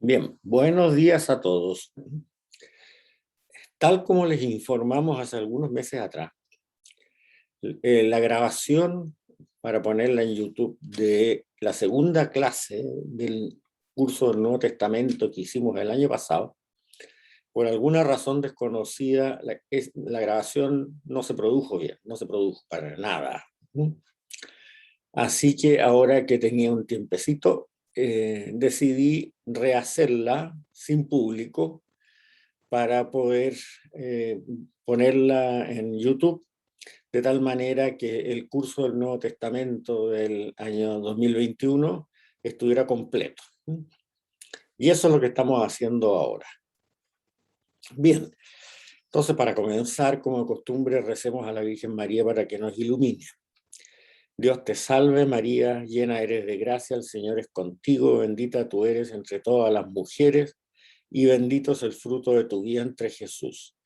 Bien, buenos días a todos. Tal como les informamos hace algunos meses atrás, la grabación para ponerla en YouTube de la segunda clase del curso del Nuevo Testamento que hicimos el año pasado, por alguna razón desconocida, la grabación no se produjo bien, no se produjo para nada. Así que ahora que tenía un tiempecito, decidí rehacerla sin público para poder ponerla en YouTube, de tal manera que el curso del Nuevo Testamento del año 2021 estuviera completo. Y eso es lo que estamos haciendo ahora. Bien, entonces para comenzar, como de costumbre, recemos a la Virgen María para que nos ilumine. Dios te salve María, llena eres de gracia, el Señor es contigo, bendita tú eres entre todas las mujeres, y bendito es el fruto de tu vientre Jesús.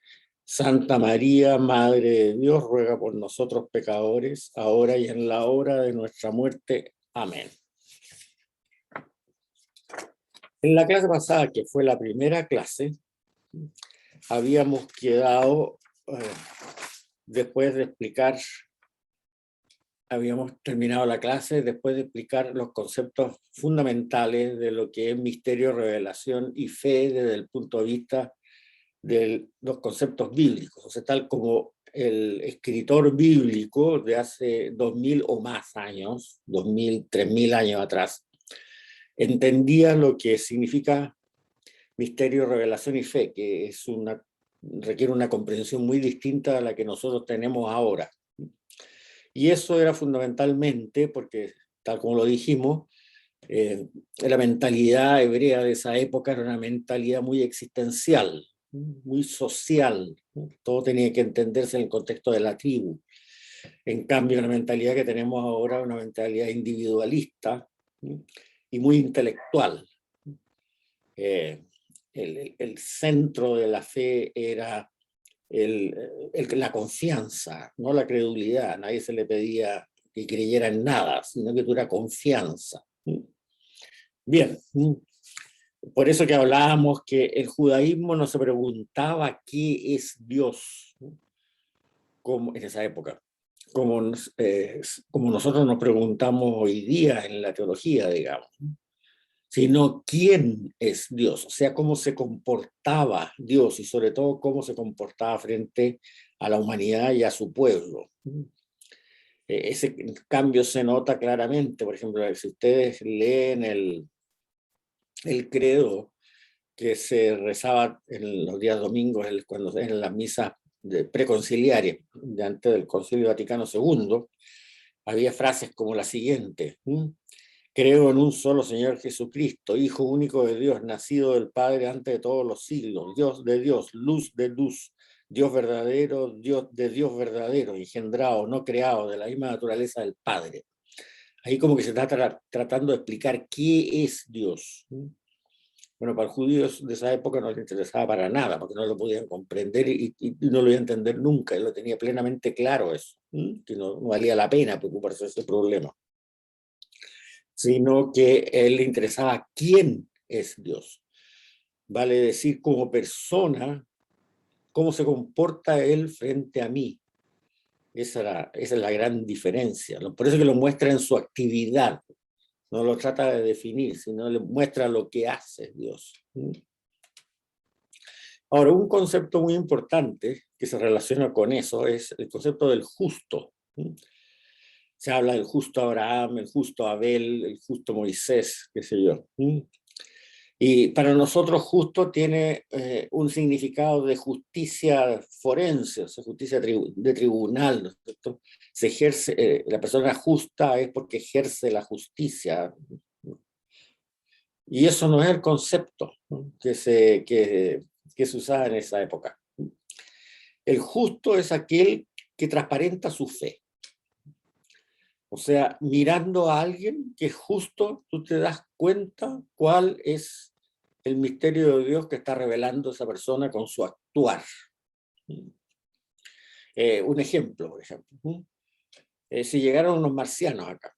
Santa María, Madre de Dios, ruega por nosotros pecadores, ahora y en la hora de nuestra muerte. Amén. En la clase pasada, que fue la primera clase, habíamos quedado, después de explicar, habíamos terminado la clase después de explicar los conceptos fundamentales de lo que es misterio, revelación y fe desde el punto de vista de los conceptos bíblicos, o sea, tal como el escritor bíblico de hace 2000 o más años, 2000, 3000 años atrás, entendía lo que significa misterio, revelación y fe, que requiere una comprensión muy distinta a la que nosotros tenemos ahora. Y eso era fundamentalmente porque, tal como lo dijimos, la mentalidad hebrea de esa época era una mentalidad muy existencial, muy social. Todo tenía que entenderse en el contexto de la tribu. En cambio, la mentalidad que tenemos ahora es una mentalidad individualista y muy intelectual. El centro de la fe era la confianza, no la credulidad. A nadie se le pedía que creyera en nada, sino que tuviera confianza. Bien, por eso que hablábamos que el judaísmo no se preguntaba qué es Dios, como en esa época, como nosotros nos preguntamos hoy día en la teología, digamos, sino quién es Dios, o sea, cómo se comportaba Dios y sobre todo cómo se comportaba frente a la humanidad y a su pueblo. Ese cambio se nota claramente, por ejemplo, si ustedes leen el credo que se rezaba en los días domingos, cuando en las misas preconciliares, de antes del Concilio Vaticano II, había frases como la siguiente: creo en un solo Señor Jesucristo, Hijo único de Dios, nacido del Padre antes de todos los siglos, Dios de Dios, luz de luz, Dios verdadero, Dios de Dios verdadero, engendrado, no creado, de la misma naturaleza del Padre. Ahí como que se está tratando de explicar qué es Dios. Bueno, para los judíos de esa época no les interesaba para nada, porque no lo podían comprender y no lo iban a entender nunca. Él lo tenía plenamente claro eso, que no valía la pena preocuparse de ese problema, sino que a él le interesaba quién es Dios. Vale decir, como persona, cómo se comporta él frente a mí. Esa es la gran diferencia. Por eso que lo muestra en su actividad. No lo trata de definir, sino le muestra lo que hace Dios. Ahora, un concepto muy importante que se relaciona con eso es el concepto del justo. Se habla del justo Abraham, el justo Abel, el justo Moisés, qué sé yo. Y para nosotros justo tiene un significado de justicia forense, o sea, justicia de tribunal, ¿no es cierto? Se ejerce, la persona justa es porque ejerce la justicia. Y eso no es el concepto, ¿no? que se usaba en esa época. El justo es aquel que transparenta su fe. O sea, mirando a alguien que es justo, tú te das cuenta cuál es el misterio de Dios que está revelando esa persona con su actuar. Un ejemplo, por ejemplo. Si llegaron unos marcianos acá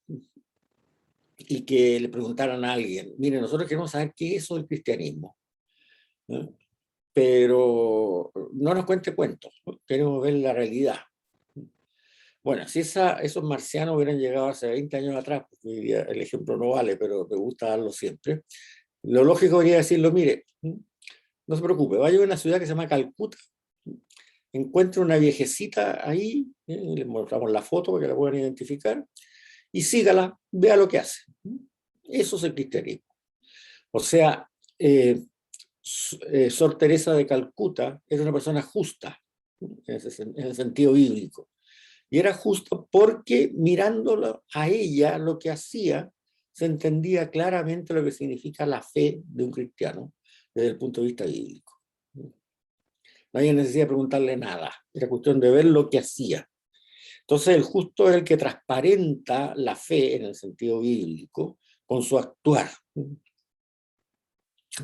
y que le preguntaran a alguien, mire, nosotros queremos saber qué es eso del cristianismo, ¿no? Pero no nos cuente cuentos, ¿no? Queremos ver la realidad. Bueno, si esos marcianos hubieran llegado hace 20 años atrás, porque hoy día el ejemplo no vale, pero me gusta darlo siempre, lo lógico sería decirlo, mire, no se preocupe, vaya a una ciudad que se llama Calcuta, encuentre una viejecita ahí, le mostramos la foto para que la puedan identificar, y sígala, vea lo que hace. Eso es el cristianismo. O sea, Sor Teresa de Calcuta era una persona justa, en el sentido bíblico. Y era justo porque mirándolo a ella, lo que hacía, se entendía claramente lo que significa la fe de un cristiano desde el punto de vista bíblico. No había necesidad de preguntarle nada, era cuestión de ver lo que hacía. Entonces el justo es el que transparenta la fe en el sentido bíblico con su actuar.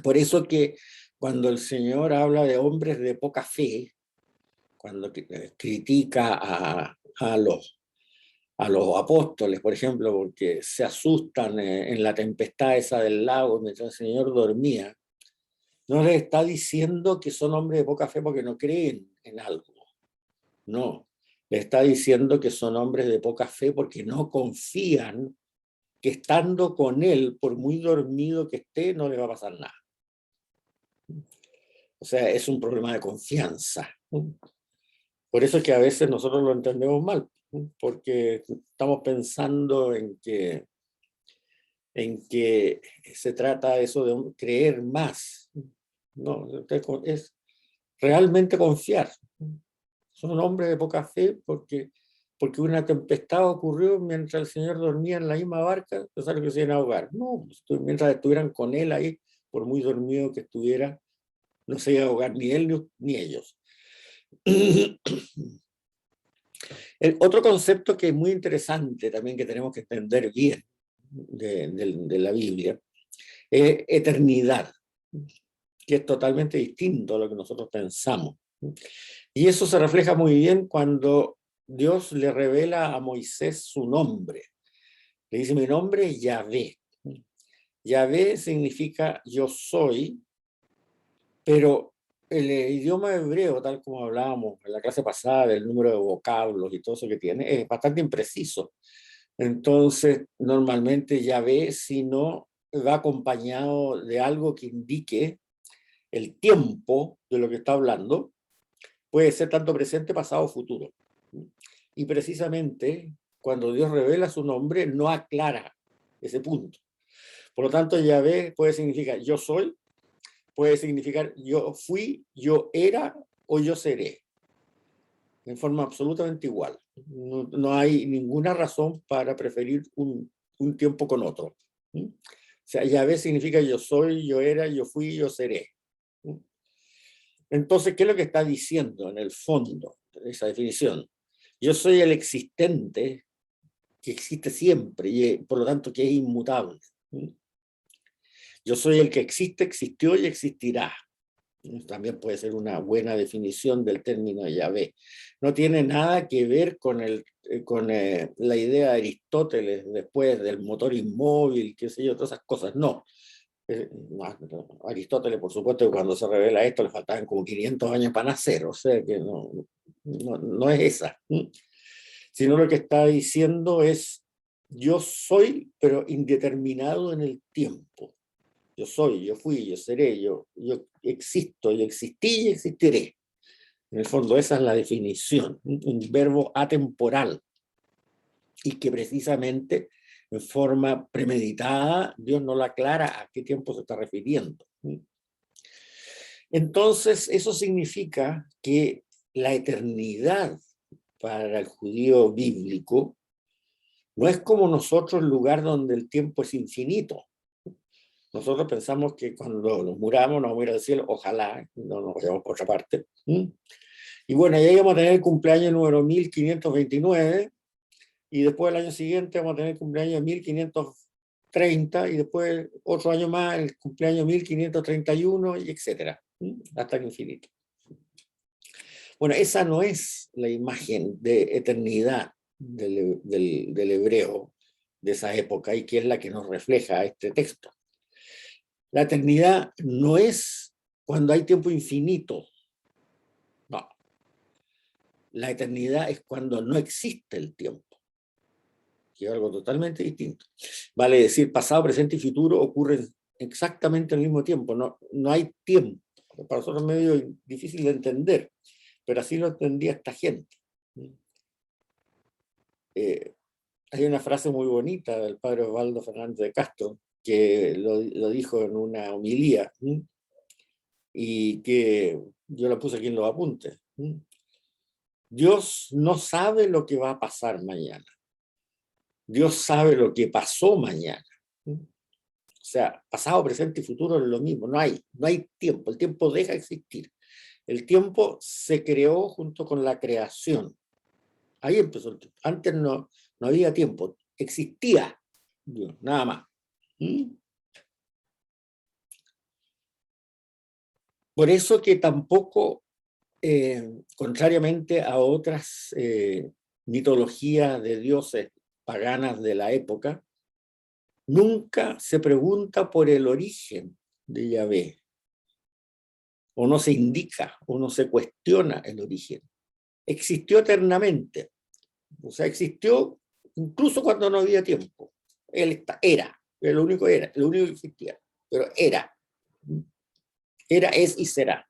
Por eso que cuando el Señor habla de hombres de poca fe, cuando critica a los apóstoles, por ejemplo, porque se asustan en la tempestad esa del lago mientras el Señor dormía, no les está diciendo que son hombres de poca fe porque no creen en algo. No, le está diciendo que son hombres de poca fe porque no confían que estando con él, por muy dormido que esté, no le va a pasar nada. O sea, es un problema de confianza. Por eso es que a veces nosotros lo entendemos mal, porque estamos pensando en que se trata eso de creer más. No, es realmente confiar. Son hombres de poca fe porque una tempestad ocurrió mientras el Señor dormía en la misma barca, pensaron que se iban a ahogar. No, mientras estuvieran con él ahí, por muy dormido que estuviera, no se iba a ahogar ni él ni ellos. El otro concepto que es muy interesante también que tenemos que entender bien de la Biblia es eternidad, que es totalmente distinto a lo que nosotros pensamos. Y eso se refleja muy bien cuando Dios le revela a Moisés su nombre. Le dice, mi nombre es Yahvé. Yahvé significa yo soy, pero el idioma hebreo, tal como hablábamos en la clase pasada, del número de vocablos y todo eso que tiene, es bastante impreciso. Entonces, normalmente Yahvé, si no va acompañado de algo que indique el tiempo de lo que está hablando, puede ser tanto presente, pasado o futuro. Y precisamente cuando Dios revela su nombre, no aclara ese punto. Por lo tanto, Yahvé puede significar yo soy, puede significar yo fui, yo era o yo seré, en forma absolutamente igual. No hay ninguna razón para preferir un tiempo con otro. O sea, Yahvé significa yo soy, yo era, yo fui, yo seré. Entonces, ¿qué es lo que está diciendo en el fondo de esa definición? Yo soy el existente que existe siempre y por lo tanto que es inmutable. Yo soy el que existe, existió y existirá. También puede ser una buena definición del término de Yahvé. No tiene nada que ver con la idea de Aristóteles después del motor inmóvil, qué sé yo, todas esas cosas. No. Aristóteles, por supuesto, cuando se revela esto le faltaban como 500 años para nacer, o sea que no es esa. Sino lo que está diciendo es, yo soy, pero indeterminado en el tiempo. Yo soy, yo fui, yo seré, yo existo, yo existí y existiré. En el fondo esa es la definición, un verbo atemporal y que precisamente en forma premeditada Dios no la aclara a qué tiempo se está refiriendo. Entonces eso significa que la eternidad para el judío bíblico no es como nosotros el lugar donde el tiempo es infinito. Nosotros pensamos que cuando nos muramos nos vamos a ir al cielo, ojalá no nos vayamos por otra parte. Y bueno, ya íbamos a tener el cumpleaños número 1529 y después el año siguiente vamos a tener el cumpleaños 1530 y después otro año más el cumpleaños 1531 y etcétera, hasta el infinito. Bueno, esa no es la imagen de eternidad del hebreo de esa época y que es la que nos refleja este texto. La eternidad no es cuando hay tiempo infinito. No. La eternidad es cuando no existe el tiempo, que es algo totalmente distinto. Vale decir, pasado, presente y futuro ocurren exactamente al mismo tiempo. No hay tiempo. Para nosotros es medio difícil de entender, pero así lo entendía esta gente. Hay una frase muy bonita del padre Osvaldo Fernández de Castro, que lo dijo en una homilía, y que yo la puse aquí en los apuntes. Dios no sabe lo que va a pasar mañana. Dios sabe lo que pasó mañana. O sea, pasado, presente y futuro es lo mismo. No hay tiempo. El tiempo deja de existir. El tiempo se creó junto con la creación. Ahí empezó el tiempo. Antes no había tiempo. Existía Dios, nada más. Por eso que tampoco, contrariamente a otras mitologías de dioses paganas de la época, nunca se pregunta por el origen de Yahvé, o no se indica, o no se cuestiona el origen. Existió eternamente, o sea, existió incluso cuando no había tiempo. Él era lo único que existía, pero era, es y será.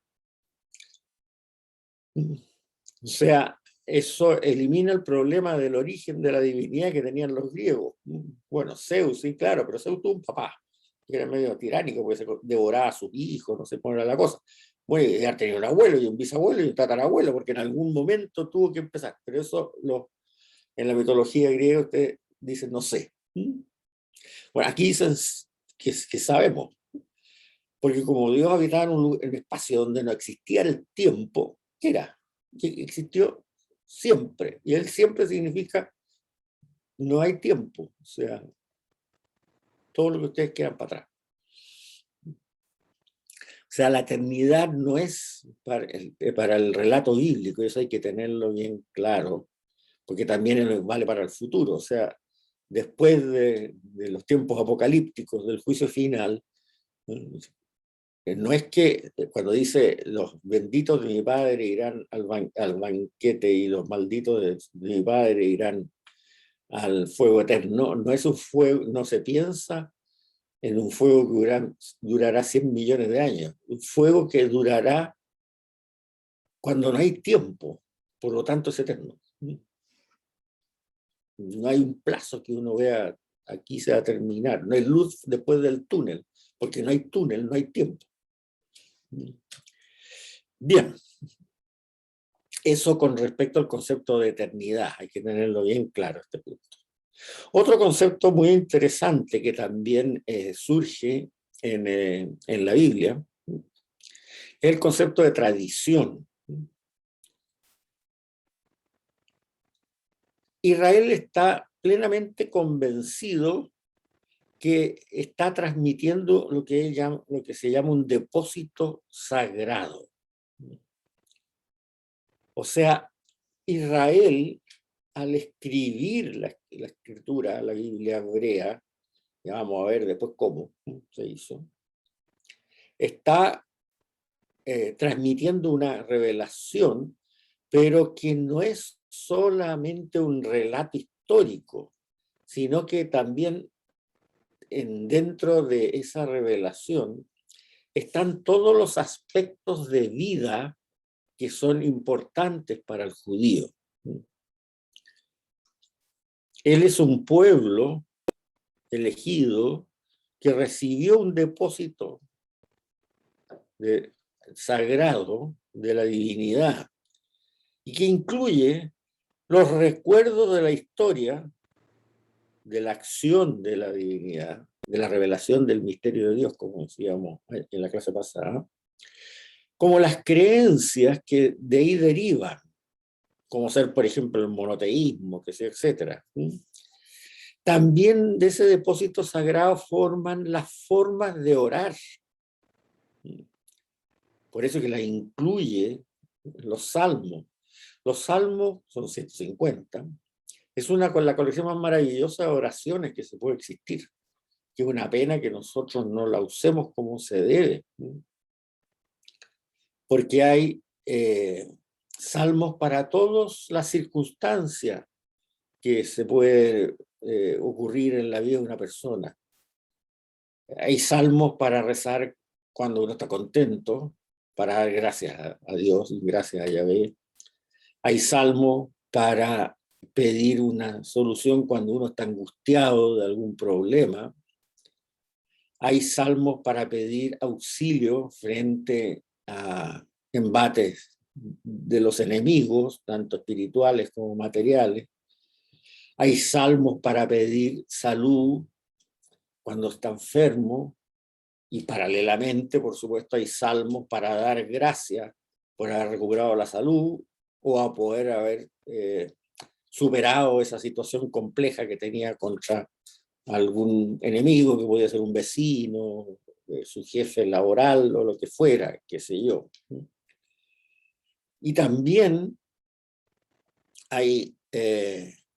O sea, eso elimina el problema del origen de la divinidad que tenían los griegos. Bueno, Zeus, sí, claro, pero Zeus tuvo un papá que era medio tiránico porque se devoraba a sus hijos, no sé cómo era la cosa. Bueno, ya tenía un abuelo y un bisabuelo y un tatarabuelo, porque en algún momento tuvo que empezar. Pero eso en la mitología griega usted dice, no sé. Bueno, aquí dicen que sabemos, porque como Dios habitaba en un espacio donde no existía el tiempo, era que existió siempre, y él siempre significa no hay tiempo, o sea, todo lo que ustedes quieran para atrás. O sea, la eternidad no es para el relato bíblico, eso hay que tenerlo bien claro, porque también vale para el futuro, o sea, después de los tiempos apocalípticos, del juicio final, no es que cuando dice los benditos de mi padre irán al banquete y los malditos de mi padre irán al fuego eterno, no es un fuego, no se piensa en un fuego que durará 100 millones de años, un fuego que durará cuando no hay tiempo, por lo tanto es eterno. No hay un plazo que uno vea aquí se va a terminar, no hay luz después del túnel, porque no hay túnel, no hay tiempo. Bien, eso con respecto al concepto de eternidad, hay que tenerlo bien claro este punto. Otro concepto muy interesante que también surge en la Biblia es el concepto de tradición. Israel está plenamente convencido que está transmitiendo lo que se llama un depósito sagrado. O sea, Israel, al escribir la escritura, la Biblia hebrea, ya vamos a ver después cómo se hizo, está transmitiendo una revelación, pero que no es solamente un relato histórico, sino que también dentro de esa revelación están todos los aspectos de vida que son importantes para el judío. Él es un pueblo elegido que recibió un depósito sagrado de la divinidad y que incluye los recuerdos de la historia, de la acción de la divinidad, de la revelación del misterio de Dios, como decíamos en la clase pasada, como las creencias que de ahí derivan, como ser, por ejemplo, el monoteísmo, que sea, etc. También de ese depósito sagrado forman las formas de orar. Por eso que las incluye los salmos. Los salmos son 150. Es la colección más maravillosa de oraciones que se puede existir. Que es una pena que nosotros no la usemos como se debe. Porque hay salmos para todas las circunstancias que se puede ocurrir en la vida de una persona. Hay salmos para rezar cuando uno está contento, para dar gracias a Dios y gracias a Yahvé. Hay salmos para pedir una solución cuando uno está angustiado de algún problema. Hay salmos para pedir auxilio frente a embates de los enemigos, tanto espirituales como materiales. Hay salmos para pedir salud cuando está enfermo. Y paralelamente, por supuesto, hay salmos para dar gracias por haber recuperado la salud o a poder haber superado esa situación compleja que tenía contra algún enemigo, que podía ser un vecino, su jefe laboral o lo que fuera, qué sé yo. Y también hay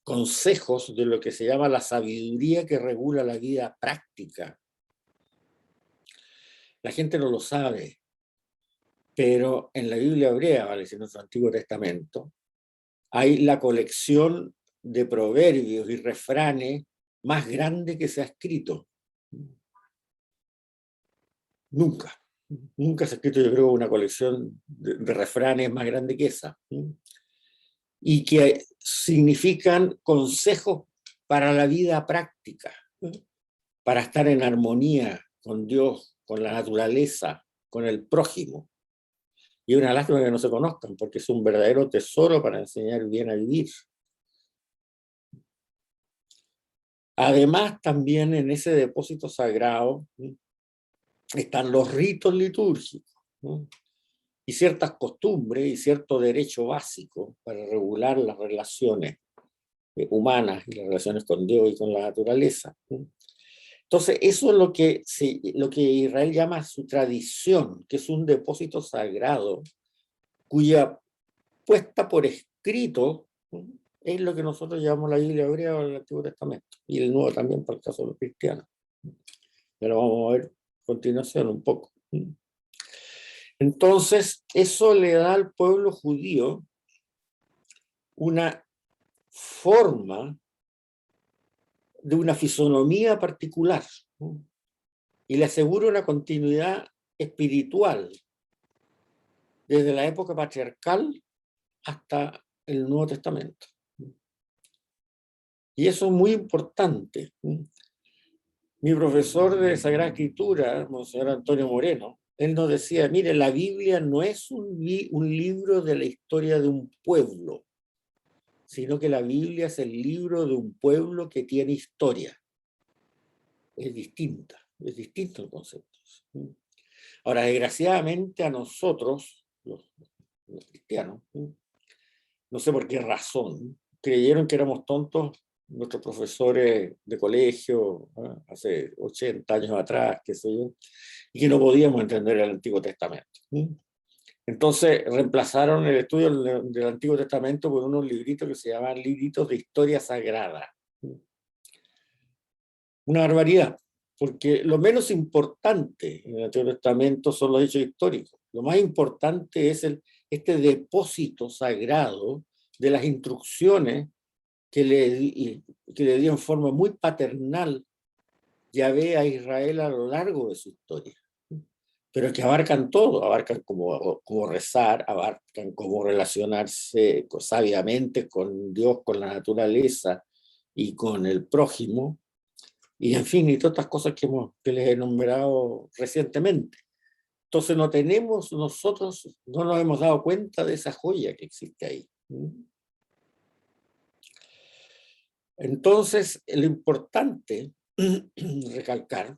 consejos de lo que se llama la sabiduría que regula la vida práctica. La gente no lo sabe, pero en la Biblia hebrea, vale, en nuestro Antiguo Testamento, hay la colección de proverbios y refranes más grande que se ha escrito. Nunca se ha escrito, yo creo, una colección de refranes más grande que esa. Y que significan consejos para la vida práctica, para estar en armonía con Dios, con la naturaleza, con el prójimo. Y es una lástima que no se conozcan, porque es un verdadero tesoro para enseñar bien a vivir. Además, también en ese depósito sagrado están los ritos litúrgicos, ¿no? Y ciertas costumbres y cierto derecho básico para regular las relaciones humanas y las relaciones con Dios y con la naturaleza, ¿no? Entonces, eso es lo que Israel llama su tradición, que es un depósito sagrado, cuya puesta por escrito, ¿no?, es lo que nosotros llamamos la Biblia hebrea o el Antiguo Testamento, y el Nuevo también para el caso de los cristianos. Pero vamos a ver a continuación un poco. Entonces, eso le da al pueblo judío una forma de una fisonomía particular, ¿no?, y le asegura una continuidad espiritual desde la época patriarcal hasta el Nuevo Testamento. Y eso es muy importante. Mi profesor de Sagrada Escritura, Monseñor Antonio Moreno, él nos decía, mire, la Biblia no es un libro de la historia de un pueblo, sino que la Biblia es el libro de un pueblo que tiene historia. Es distinto el concepto. Ahora, desgraciadamente a nosotros, los cristianos, no sé por qué razón, creyeron que éramos tontos nuestros profesores de colegio, ¿no?, hace 80 años atrás, qué sé yo, y que no podíamos entender el Antiguo Testamento. Entonces reemplazaron el estudio del Antiguo Testamento por unos libritos que se llaman libritos de historia sagrada. Una barbaridad, porque lo menos importante en el Antiguo Testamento son los hechos históricos. Lo más importante es este depósito sagrado de las instrucciones que le dio en forma muy paternal Yahvé a Israel a lo largo de su historia, pero que abarcan todo, abarcan cómo rezar, abarcan cómo relacionarse sabiamente con Dios, con la naturaleza y con el prójimo, y en fin, y todas estas cosas que les he enumerado recientemente. Entonces nosotros no nos hemos dado cuenta de esa joya que existe ahí. Entonces, lo importante recalcar,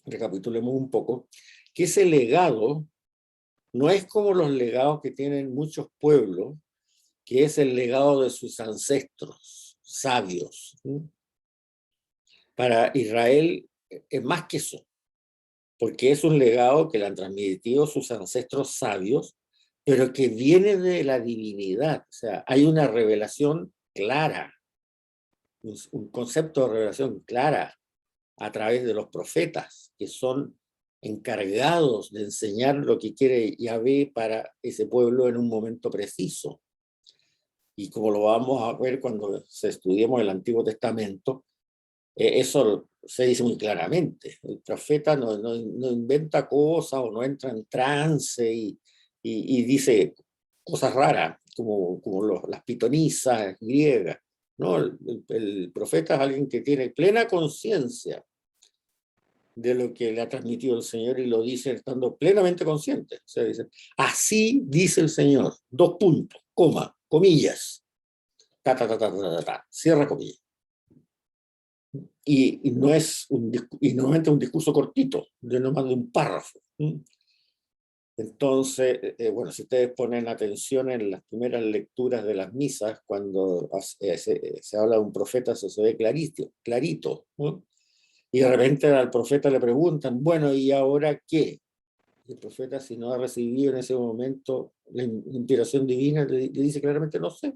recapitulemos un poco, que ese legado no es como los legados que tienen muchos pueblos, que es el legado de sus ancestros sabios. Para Israel es más que eso, porque es un legado que le han transmitido sus ancestros sabios, pero que viene de la divinidad. O sea, hay una revelación clara un concepto de revelación clara a través de los profetas, que son encargados de enseñar lo que quiere Yahvé para ese pueblo en un momento preciso. Y como lo vamos a ver cuando estudiemos el Antiguo Testamento, eso se dice muy claramente. El profeta no inventa cosas o no entra en trance y dice cosas raras, como las pitonisas griegas. No, el profeta es alguien que tiene plena conciencia de lo que le ha transmitido el Señor y lo dice estando plenamente consciente. O sea, dice, así dice el Señor, dos puntos, coma, comillas, cierra comillas. Y no es y normalmente un discurso cortito, de no más de un párrafo. Entonces, bueno, si ustedes ponen atención en las primeras lecturas de las misas, cuando se habla de un profeta, eso se ve clarito, clarito. Y de repente al profeta le preguntan, bueno, ¿y ahora qué? Y el profeta, si no ha recibido en ese momento la inspiración divina, le dice claramente, no sé.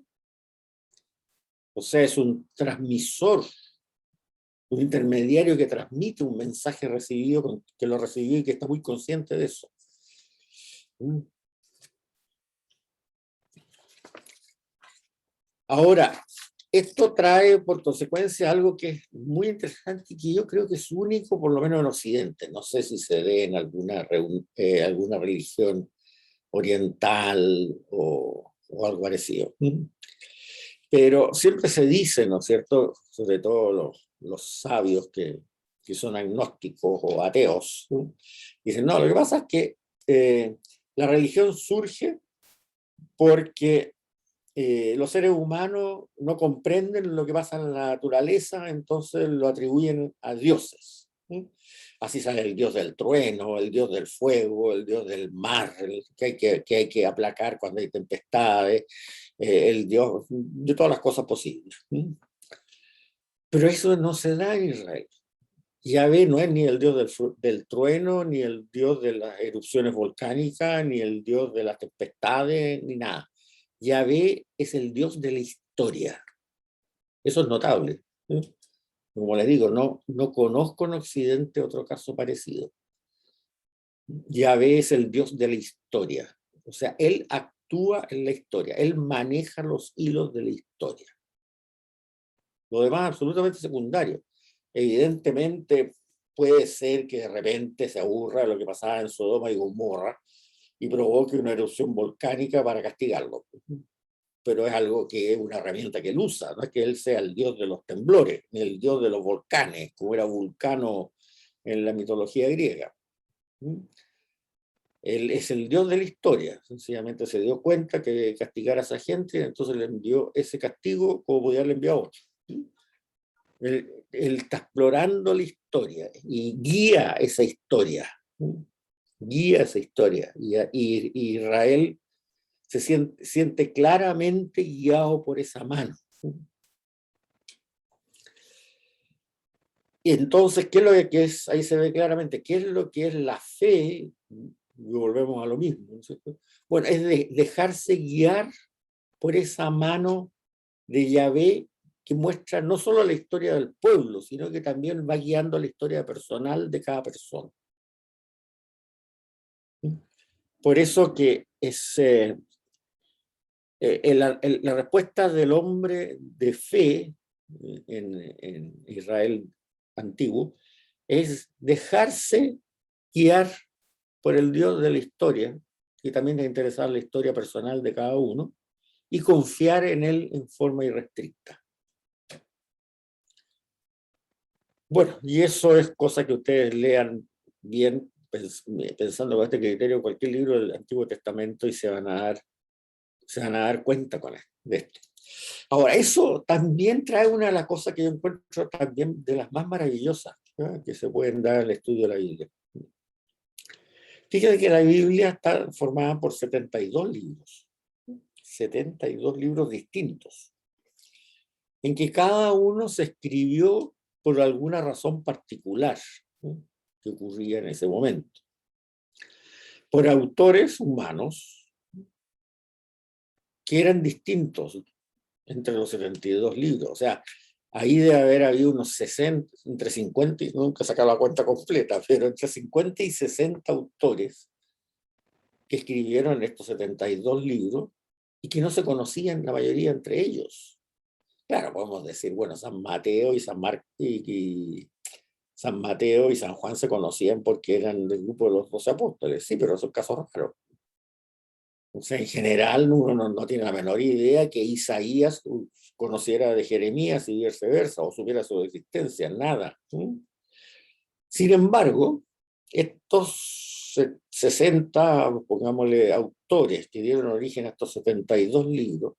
O sea, es un transmisor, un intermediario que transmite un mensaje recibido, que lo recibió y que está muy consciente de eso. Ahora, esto trae por consecuencia algo que es muy interesante y que yo creo que es único, por lo menos en Occidente. No sé si se ve en alguna religión oriental o algo parecido. Pero siempre se dice, ¿no es cierto?, sobre todo los sabios que son agnósticos o ateos, dicen, no, lo que pasa es que la religión surge porque los seres humanos no comprenden lo que pasa en la naturaleza, entonces lo atribuyen a dioses. Así sale el dios del trueno, el dios del fuego, el dios del mar, que hay que aplacar cuando hay tempestades, el dios de todas las cosas posibles. Pero eso no se da en Israel. Yahvé no es ni el dios del trueno, ni el dios de las erupciones volcánicas, ni el dios de las tempestades, ni nada. Yahvé es el dios de la historia. Eso es notable. Como les digo, no conozco en Occidente otro caso parecido. Yahvé es el dios de la historia. O sea, él actúa en la historia, él maneja los hilos de la historia. Lo demás es absolutamente secundario. Evidentemente puede ser que de repente se aburra de lo que pasaba en Sodoma y Gomorra y provoque una erupción volcánica para castigarlo. Pero es algo que es una herramienta que él usa, no es que él sea el dios de los temblores, ni el dios de los volcanes, como era Vulcano en la mitología griega. Él es el dios de la historia, sencillamente se dio cuenta que castigar a esa gente, y entonces le envió ese castigo como podía haberle enviado otro. Él está explorando la historia y guía esa historia. Guía esa historia. Y Israel se siente claramente guiado por esa mano. Y entonces, ¿qué es lo que es? Ahí se ve claramente, ¿qué es lo que es la fe? Y volvemos a lo mismo, ¿no es cierto? Bueno, es dejarse guiar por esa mano de Yahvé que muestra no solo la historia del pueblo, sino que también va guiando la historia personal de cada persona. Por eso que es la respuesta del hombre de fe en Israel antiguo es dejarse guiar por el Dios de la historia, que también le interesa la historia personal de cada uno, y confiar en él en forma irrestricta. Bueno, y eso es cosa que ustedes lean bien, pensando con este criterio, cualquier libro del Antiguo Testamento y se van a dar cuenta de esto. Ahora, eso también trae una de las cosas que yo encuentro también de las más maravillosas, ¿no?, que se pueden dar al estudio de la Biblia. Fíjense que la Biblia está formada por 72 libros, 72 libros distintos, en que cada uno se escribió por alguna razón particular, ¿no?, que ocurría en ese momento, por autores humanos que eran distintos entre los 72 libros. O sea, Ahí debe haber habido unos 60, entre 50, y nunca he sacado la cuenta completa, pero entre 50 y 60 autores que escribieron estos 72 libros y que no se conocían la mayoría entre ellos. Claro, podemos decir, bueno, San Mateo y San Mateo y San Juan se conocían porque eran del grupo de los 12 apóstoles, sí, pero son casos raros. O sea, en general uno no tiene la menor idea que Isaías conociera de Jeremías y viceversa, o supiera su existencia, nada. Sin embargo, estos 60, pongámosle, autores que dieron origen a estos 72 libros,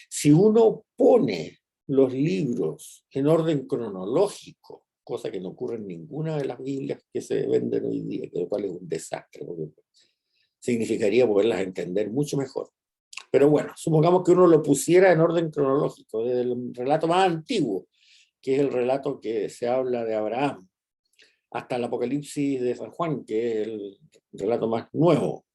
si uno pone los libros en orden cronológico, cosa que no ocurre en ninguna de las Biblias que se venden hoy día, que lo cual es un desastre, porque significaría poderlas entender mucho mejor. Pero bueno, supongamos que uno lo pusiera en orden cronológico, desde el relato más antiguo, que es el relato que se habla de Abraham, hasta el Apocalipsis de San Juan, que es el relato más nuevo.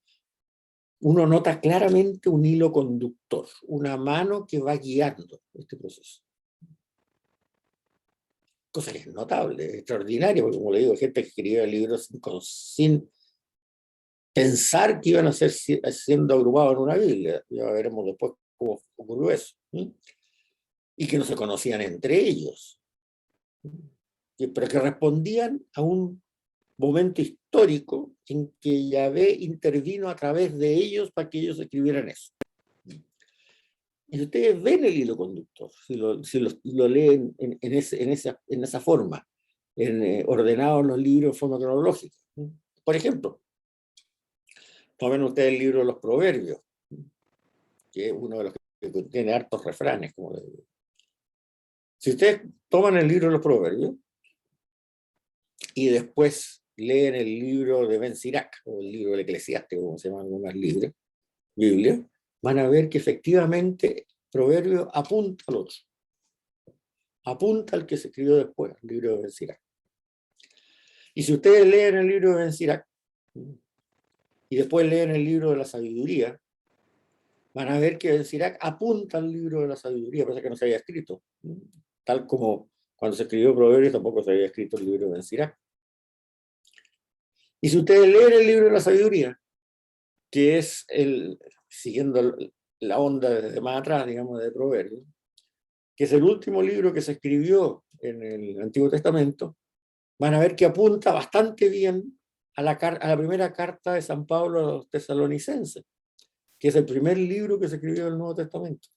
Uno nota claramente un hilo conductor, una mano que va guiando este proceso. Cosa que es notable, es extraordinaria, porque como le digo, hay gente que escribía libros sin pensar que iban a ser siendo agrupados en una Biblia. Ya veremos después cómo ocurrió eso. Y que no se conocían entre ellos, pero que respondían a un momento histórico en que Yahvé intervino a través de ellos para que ellos escribieran eso. Y ustedes ven el hilo conductor, si lo leen en esa forma, ordenados los libros en forma cronológica. Por ejemplo, tomen ustedes el libro de los Proverbios, que es uno de los que tiene hartos refranes, como les digo. Si ustedes toman el libro de los Proverbios y después leen el libro de Ben Sirac, o el libro del Eclesiástico, como se llaman algunas Biblias, van a ver que efectivamente Proverbio apunta al otro. Apunta al que se escribió después, el libro de Ben Sirac. Y si ustedes leen el libro de Ben Sirac y después leen el libro de la sabiduría, van a ver que Ben Sirac apunta al libro de la sabiduría, pese a que no se había escrito. Tal como cuando se escribió Proverbios tampoco se había escrito el libro de Ben Sirac. Y si ustedes leen el libro de la sabiduría, que es siguiendo la onda desde más atrás, digamos, de Proverbios, que es el último libro que se escribió en el Antiguo Testamento, van a ver que apunta bastante bien a la primera carta de San Pablo a los tesalonicenses, que es el primer libro que se escribió en el Nuevo Testamento.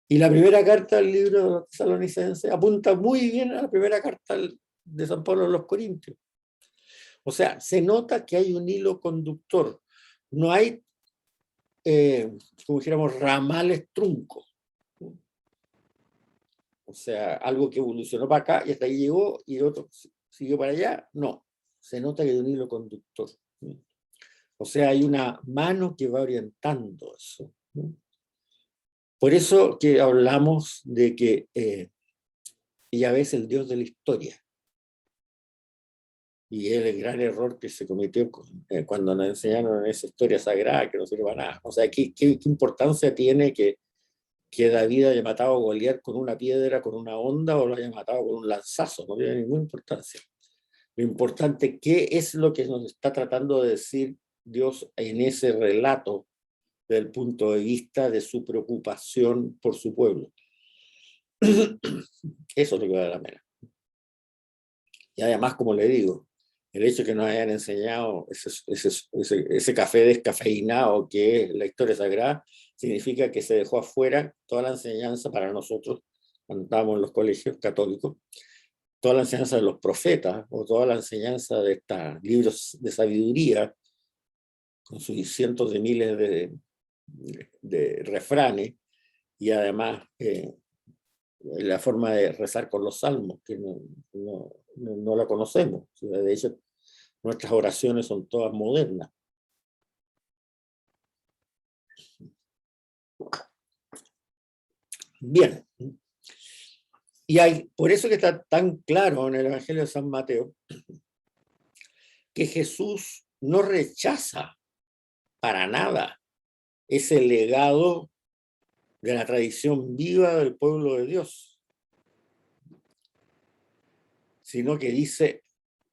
Y la primera carta del libro de los tesalonicenses apunta muy bien a la primera carta de San Pablo a los Corintios. O sea, se nota que hay un hilo conductor. No hay, como dijéramos, ramales truncos. O sea, algo que evolucionó para acá y hasta ahí llegó y otro siguió para allá. No, se nota que hay un hilo conductor. O sea, hay una mano que va orientando eso. Por eso que hablamos de que Yahvé es el Dios de la historia. Y es el gran error que se cometió cuando nos enseñaron esa historia sagrada que no sirve para nada. O sea, ¿qué importancia tiene que David haya matado a Goliat con una piedra, con una honda, o lo haya matado con un lanzazo? No tiene ninguna importancia. Lo importante, ¿qué es lo que nos está tratando de decir Dios en ese relato desde el punto de vista de su preocupación por su pueblo? Eso es lo que vale la pena. Y además, como le digo, el hecho de que nos hayan enseñado ese café descafeinado que es la historia sagrada, significa que se dejó afuera toda la enseñanza para nosotros, cuando estábamos en los colegios católicos, toda la enseñanza de los profetas, o toda la enseñanza de estos libros de sabiduría, con sus cientos de miles de refranes, y además la forma de rezar con los salmos, que no la conocemos. O sea, de hecho, nuestras oraciones son todas modernas. Bien. Y por eso que está tan claro en el Evangelio de San Mateo que Jesús no rechaza para nada ese legado de la tradición viva del pueblo de Dios. sino que dice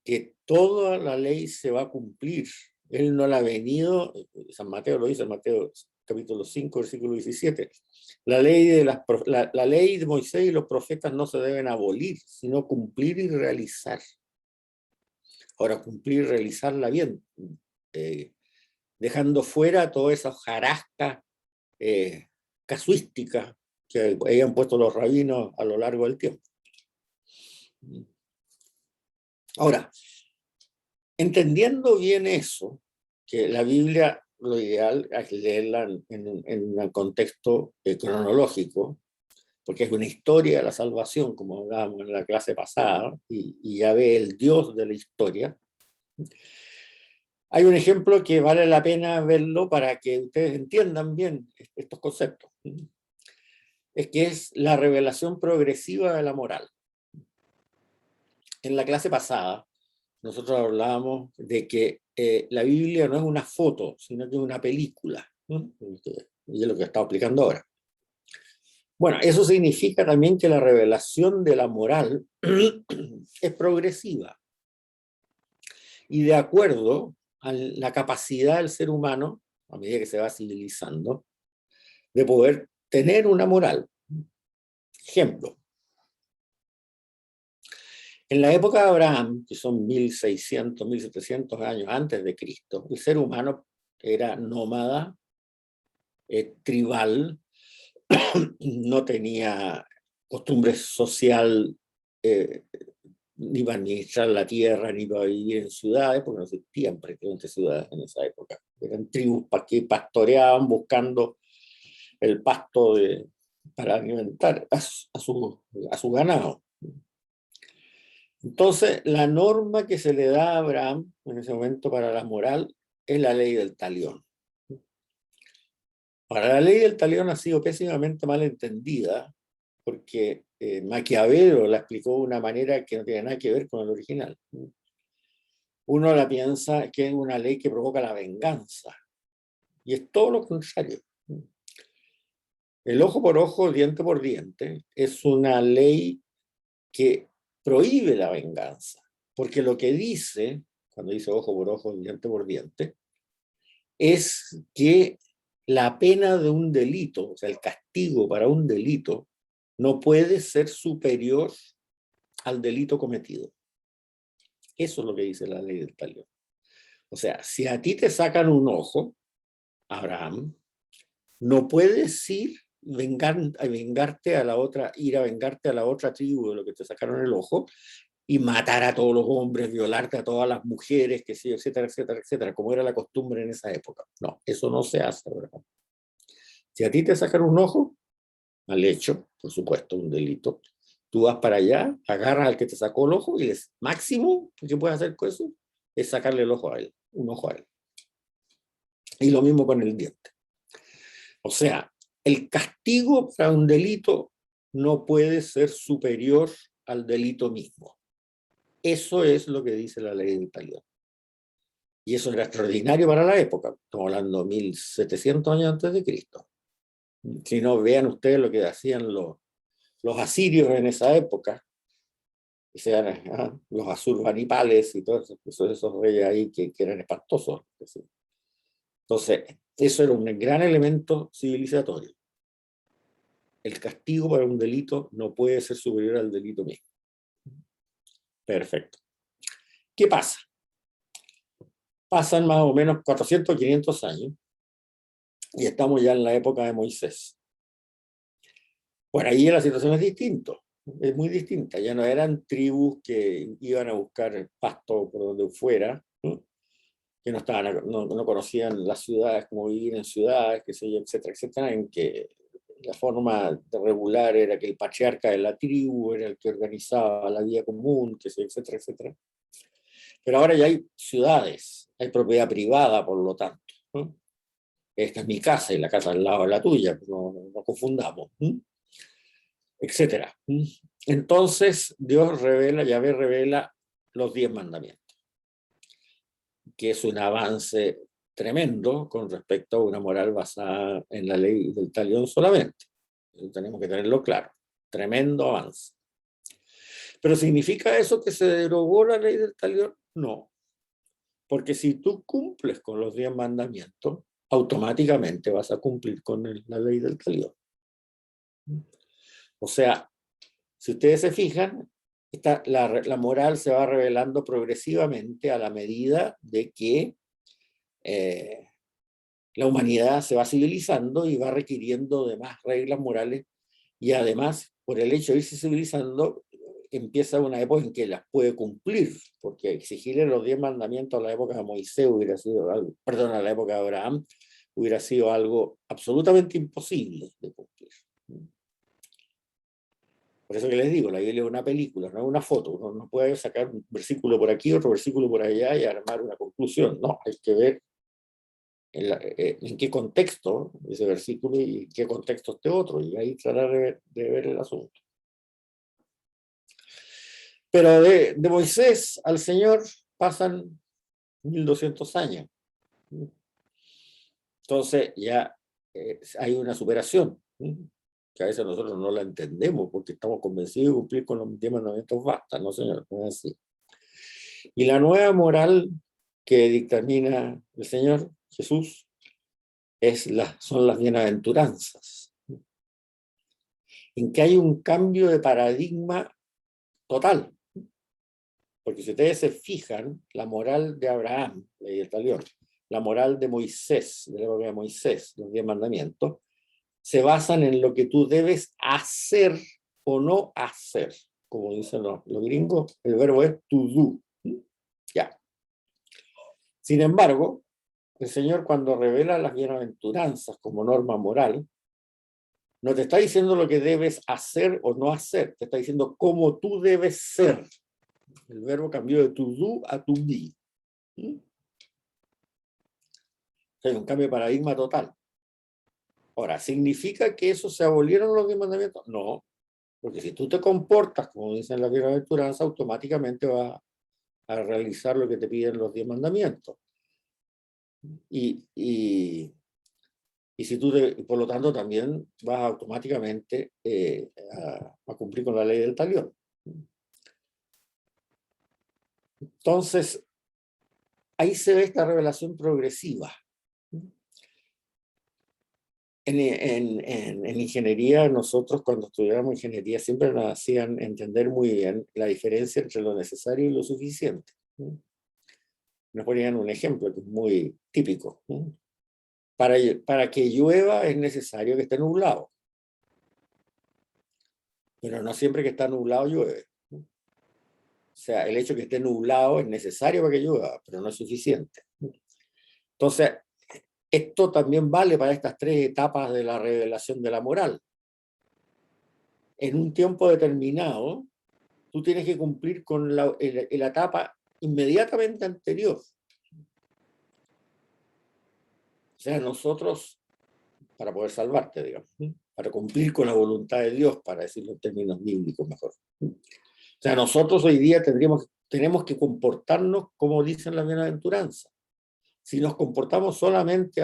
que toda la ley se va a cumplir. Él no la ha venido, San Mateo lo dice, Mateo capítulo 5, versículo 17. La ley de Moisés y los profetas no se deben abolir, sino cumplir y realizar. Ahora, cumplir y realizarla bien, dejando fuera toda esa hojarasca casuística que habían puesto los rabinos a lo largo del tiempo. Ahora, entendiendo bien eso, que la Biblia lo ideal es leerla en un contexto cronológico, porque es una historia de la salvación, como hablábamos en la clase pasada, y ya ve el Dios de la historia. Hay un ejemplo que vale la pena verlo para que ustedes entiendan bien estos conceptos. Es que es la revelación progresiva de la moral. En la clase pasada, nosotros hablábamos de que la Biblia no es una foto, sino que es una película. Y es lo que estaba explicando ahora. Bueno, eso significa también que la revelación de la moral es progresiva. Y de acuerdo a la capacidad del ser humano, a medida que se va civilizando, de poder tener una moral. Ejemplo. En la época de Abraham, que son 1600, 1700 años antes de Cristo, el ser humano era nómada, tribal, no tenía costumbre social, ni para administrar la tierra, ni para vivir en ciudades, porque no existían prácticamente ciudades en esa época. Eran tribus que pastoreaban buscando el pasto para alimentar a su ganado. Entonces, la norma que se le da a Abraham en ese momento para la moral es la ley del talión. Ahora, la ley del talión ha sido pésimamente mal entendida porque Maquiavelo la explicó de una manera que no tiene nada que ver con el original. Uno la piensa que es una ley que provoca la venganza, y es todo lo contrario. El ojo por ojo, diente por diente, es una ley que prohíbe la venganza, porque lo que dice, cuando dice ojo por ojo, diente por diente, es que la pena de un delito, o sea, el castigo para un delito, no puede ser superior al delito cometido. Eso es lo que dice la ley del talión. O sea, si a ti te sacan un ojo, Abraham, no puedes ir a vengarte a la otra tribu de lo que te sacaron el ojo y matar a todos los hombres, violarte a todas las mujeres, que sí, etcétera, etcétera, etcétera, como era la costumbre en esa época. No, eso no se hace, Abraham. Si a ti te sacan un ojo, mal hecho, por supuesto, un delito, tú vas para allá, agarras al que te sacó el ojo y el máximo que puedes hacer con eso es sacarle el ojo a él, un ojo a él. Y lo mismo con el diente. O sea, el castigo para un delito no puede ser superior al delito mismo. Eso es lo que dice la ley del talión. Y eso era extraordinario para la época. Estamos hablando de 1700 años antes de Cristo. Si no, vean ustedes lo que hacían los asirios en esa época, que sean los asurbanipales y todos esos reyes ahí que eran espantosos. Entonces, eso era un gran elemento civilizatorio. El castigo para un delito no puede ser superior al delito mismo. Perfecto. ¿Qué pasa? Pasan más o menos 400 o 500 años y estamos ya en la época de Moisés. Por ahí la situación es distinta, es muy distinta. Ya no eran tribus que iban a buscar pasto por donde fuera, ¿no? Que no conocían las ciudades, cómo vivir en ciudades, qué sé yo, etcétera, etcétera, en que la forma de regular era que el patriarca de la tribu era el que organizaba la vida común, qué sé yo, etcétera, etcétera. Pero ahora ya hay ciudades, hay propiedad privada, por lo tanto, ¿no? Esta es mi casa y la casa al lado de la tuya, no confundamos, ¿no? Etcétera. Entonces, Yahvé revela los 10 mandamientos, que es un avance tremendo con respecto a una moral basada en la ley del talión solamente. Eso tenemos que tenerlo claro. Tremendo avance. ¿Pero significa eso que se derogó la ley del talión? No, porque si tú cumples con los 10 mandamientos, automáticamente vas a cumplir con la ley del talión. O sea, si ustedes se fijan, la moral se va revelando progresivamente a la medida de que la humanidad se va civilizando y va requiriendo de más reglas morales, y además, por el hecho de irse civilizando, empieza una época en que las puede cumplir, porque exigirle los 10 mandamientos a la época de Moisés hubiera sido algo, perdón, a la época de Abraham, hubiera sido algo absolutamente imposible de cumplir. Por eso que les digo, la Biblia es una película, no es una foto. Uno no puede sacar un versículo por aquí, otro versículo por allá y armar una conclusión. No, hay que ver en qué contexto ese versículo y en qué contexto este otro, y ahí tratar de ver el asunto. Pero de Moisés al Señor pasan 1200 años. Entonces ya hay una superación, que a veces nosotros no la entendemos porque estamos convencidos de cumplir con los 10 mandamientos, basta, no señor, no es así. Y la nueva moral que dictamina el Señor Jesús son las bienaventuranzas, en que hay un cambio de paradigma total. Porque si ustedes se fijan, la moral de Abraham, ley del talión, la moral de Moisés, de la época de Moisés, los 10 mandamientos, se basan en lo que tú debes hacer o no hacer. Como dicen los gringos, el verbo es to do. Ya. Sin embargo, el Señor, cuando revela las bienaventuranzas como norma moral, no te está diciendo lo que debes hacer o no hacer, te está diciendo cómo tú debes ser. El verbo cambió de to do a to be. Es un cambio de paradigma total. Ahora, ¿significa que eso se abolieron los 10 mandamientos? No, porque si tú te comportas como dicen las bienaventuranzas, automáticamente vas a realizar lo que te piden los 10 mandamientos. Y si tú, por lo tanto, también vas automáticamente a cumplir con la ley del talión. Entonces, ahí se ve esta revelación progresiva. En ingeniería, nosotros cuando estudiábamos ingeniería siempre nos hacían entender muy bien la diferencia entre lo necesario y lo suficiente. Nos ponían un ejemplo que es muy típico. Para que llueva es necesario que esté nublado. Pero no siempre que está nublado llueve. O sea, el hecho de que esté nublado es necesario para que llueva, pero no es suficiente. Entonces, esto también vale para estas 3 etapas de la revelación de la moral. En un tiempo determinado, tú tienes que cumplir con la etapa inmediatamente anterior. O sea, nosotros, para poder salvarte, digamos, para cumplir con la voluntad de Dios, para decirlo en términos bíblicos mejor. O sea, nosotros hoy día tenemos que comportarnos como dicen las bienaventuranzas. Si nos comportamos solamente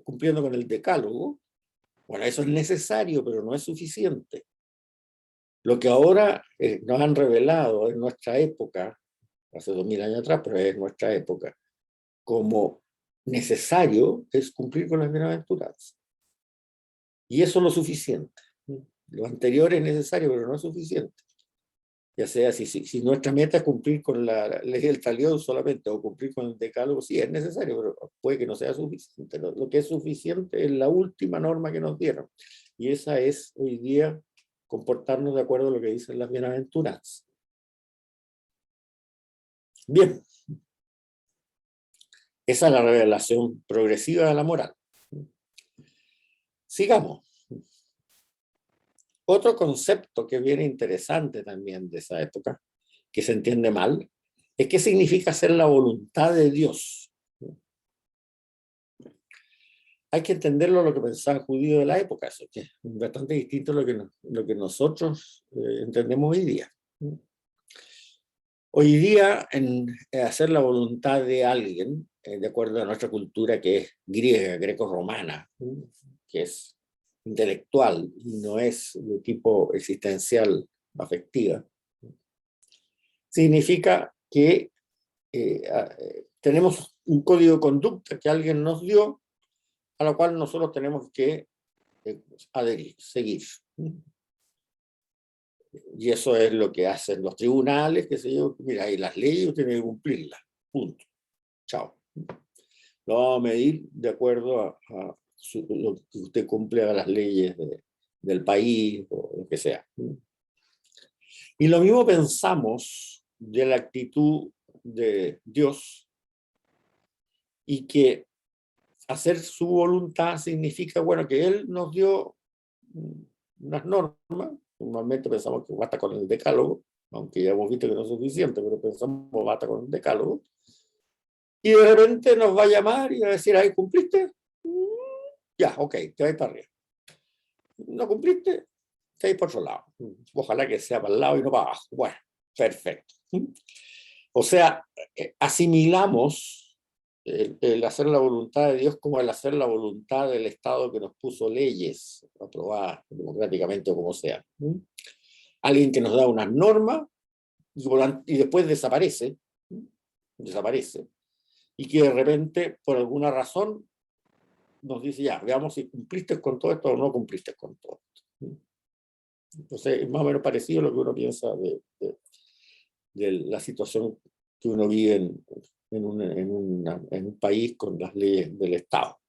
cumpliendo con el decálogo, bueno, eso es necesario, pero no es suficiente. Lo que ahora nos han revelado en nuestra época, hace 2000 años atrás, pero es nuestra época, como necesario es cumplir con las bienaventuranzas. Y eso es lo suficiente. Lo anterior es necesario, pero no es suficiente. Ya sea si nuestra meta es cumplir con la ley del talión solamente o cumplir con el decálogo, sí es necesario, pero puede que no sea suficiente. Lo que es suficiente es la última norma que nos dieron. Y esa es hoy día comportarnos de acuerdo a lo que dicen las bienaventuranzas. Bien. Esa es la revelación progresiva de la moral. Sigamos. Otro concepto que viene interesante también de esa época, que se entiende mal, es qué significa hacer la voluntad de Dios. Hay que entenderlo lo que pensaba el judío de la época, eso que es bastante distinto a lo que nosotros entendemos hoy día. Hoy día, en hacer la voluntad de alguien, de acuerdo a nuestra cultura que es griega, greco-romana, que es intelectual y no es de tipo existencial, afectiva, significa que tenemos un código de conducta que alguien nos dio, a la cual nosotros tenemos que adherir, seguir. Y eso es lo que hacen los tribunales, que se yo, mira, y las leyes usted tiene que cumplirlas, punto, chao. Lo vamos a medir de acuerdo a lo que usted cumple a las leyes del país o lo que sea. Y lo mismo pensamos de la actitud de Dios, y que hacer su voluntad significa, bueno, que Él nos dio unas normas. Normalmente pensamos que basta con el decálogo, aunque ya hemos visto que no es suficiente, pero pensamos que basta con el decálogo. Y de repente nos va a llamar y va a decir, ¿ahí cumpliste? Ya, ok, te vas para arriba. ¿No cumpliste? Te vas por otro lado. Ojalá que sea para el lado y no para abajo. Bueno, perfecto. O sea, asimilamos el hacer la voluntad de Dios como el hacer la voluntad del Estado que nos puso leyes aprobadas democráticamente o como sea. Alguien que nos da unas normas y después desaparece, y que de repente, por alguna razón, nos dice, ya, veamos si cumpliste con todo esto o no cumpliste con todo esto. Entonces, es más o menos parecido a lo que uno piensa de la situación que uno vive en un país con las leyes del Estado.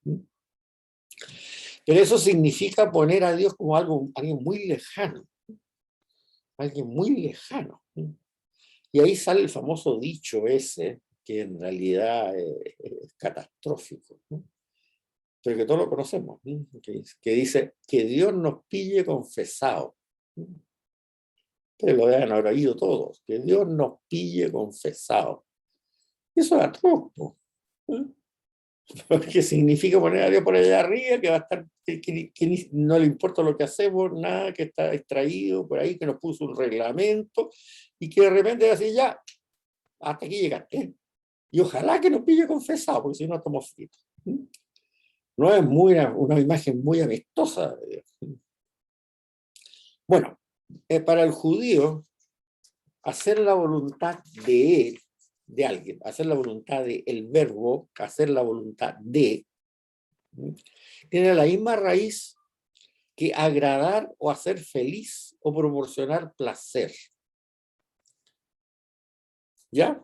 Pero eso significa poner a Dios como alguien muy lejano, alguien muy lejano. Y ahí sale el famoso dicho ese, que en realidad es catastrófico, pero que todos lo conocemos, que dice que Dios nos pille confesado. Ustedes lo deben haber oído todos, que Dios nos pille confesado. Eso es atroz, porque significa poner a Dios por allá arriba, que va a estar, que no le importa lo que hacemos, nada, que está extraído por ahí, que nos puso un reglamento, y que de repente así ya, hasta aquí llegaste. Y ojalá que nos pille confesado, porque si no estamos fritos. No es una imagen muy amistosa de Dios. Bueno, para el judío, hacer la voluntad de él, de alguien, hacer la voluntad de el verbo, hacer la voluntad de, tiene la misma raíz que agradar o hacer feliz o proporcionar placer. ¿Ya?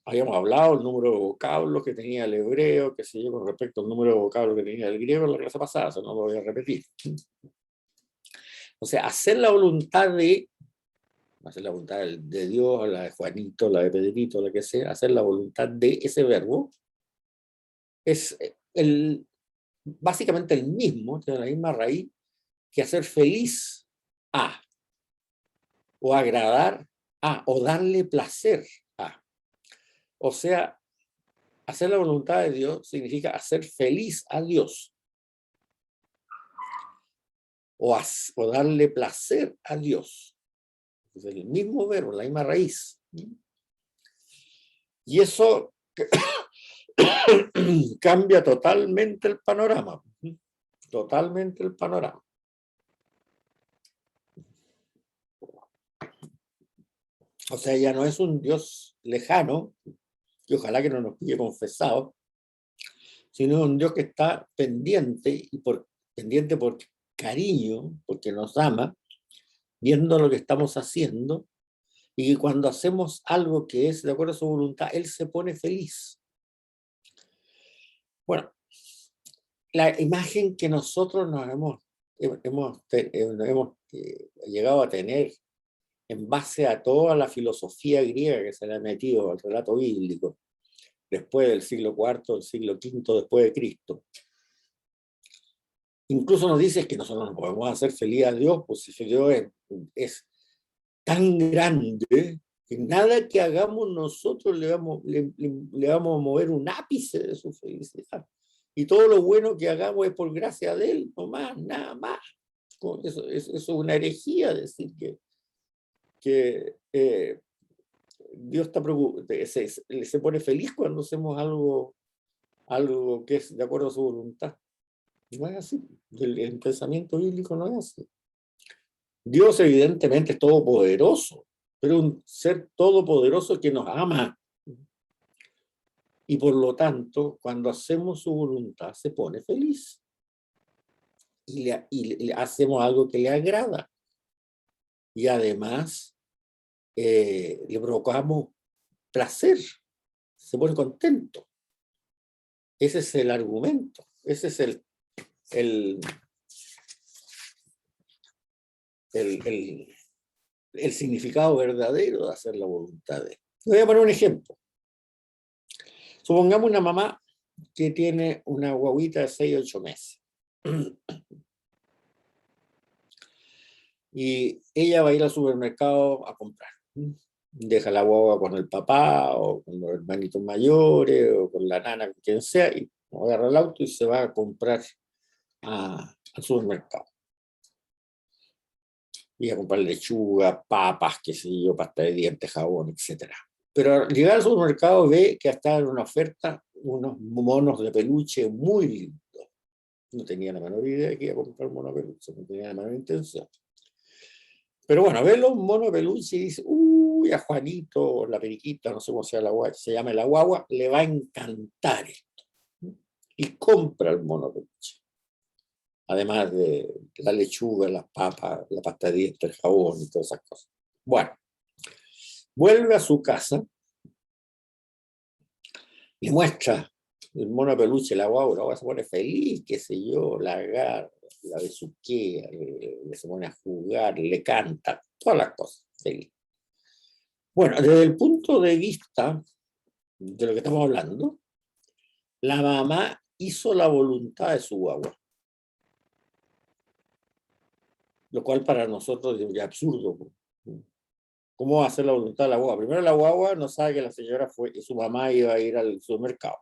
Habíamos hablado del número de vocablos que tenía el hebreo, qué sé yo, con respecto al número de vocablos que tenía el griego en la clase pasada, eso no lo voy a repetir. O sea, hacer la voluntad de Dios, la de Juanito, la de Pedrito, la que sea, hacer la voluntad de ese verbo, es básicamente el mismo, tiene la misma raíz que hacer feliz a, o agradar a, o darle placer a. O sea, hacer la voluntad de Dios significa hacer feliz a Dios, o darle placer a Dios. Es el mismo verbo, la misma raíz. Y eso cambia totalmente el panorama. Totalmente el panorama. O sea, ya no es un Dios lejano, que ojalá que no nos pille confesado, sino un Dios que está pendiente, pendiente por cariño, porque nos ama, viendo lo que estamos haciendo, y que cuando hacemos algo que es de acuerdo a su voluntad, Él se pone feliz. Bueno, la imagen que nosotros nos hemos llegado a tener en base a toda la filosofía griega que se le ha metido al relato bíblico, después del siglo IV, del siglo V después de Cristo. Incluso nos dice que nosotros no podemos hacer feliz a Dios, pues si Dios es tan grande que nada que hagamos nosotros le vamos a mover un ápice de su felicidad. Y todo lo bueno que hagamos es por gracia de Él, no más, nada más. Eso es una herejía decir que Dios se pone feliz cuando hacemos algo que es de acuerdo a su voluntad. No es así. El pensamiento bíblico no es así. Dios evidentemente es todopoderoso, pero un ser todopoderoso que nos ama. Y por lo tanto, cuando hacemos su voluntad, se pone feliz. Y le hacemos algo que le agrada. Y además, le provocamos placer. Se pone contento. Ese es el argumento. Ese es el, el, el significado verdadero de hacer la voluntad de Él. Voy a poner un ejemplo. Supongamos una mamá que tiene una guaguita de 6 o 8 meses. Y ella va a ir al supermercado a comprar. Deja la guagua con el papá o con los hermanitos mayores o con la nana, con quien sea, y agarra el auto y se va a comprar al supermercado. Y a comprar lechuga, papas, qué sé yo, pasta de dientes, jabón, etc. Pero al llegar al supermercado ve que está en una oferta unos monos de peluche muy lindos. No tenía la menor idea de que iba a comprar un mono de peluche, no tenía la menor intención. Pero bueno, ve los monos de peluche y dice, uy, a Juanito, la periquita, no sé cómo se llama la guagua, le va a encantar esto. Y compra el mono de peluche. Además de la lechuga, las papas, la pasta de dientes, el jabón y todas esas cosas. Bueno, vuelve a su casa, le muestra el mono de peluche, la guagua se pone feliz, qué sé yo, la agarra, la besuquea, le se pone a jugar, le canta, todas las cosas, feliz. Bueno, desde el punto de vista de lo que estamos hablando, la mamá hizo la voluntad de su guagua, lo cual para nosotros es absurdo. ¿Cómo va a hacer la voluntad de la guagua? Primero, la guagua no sabe que la señora fue y su mamá iba a ir al supermercado.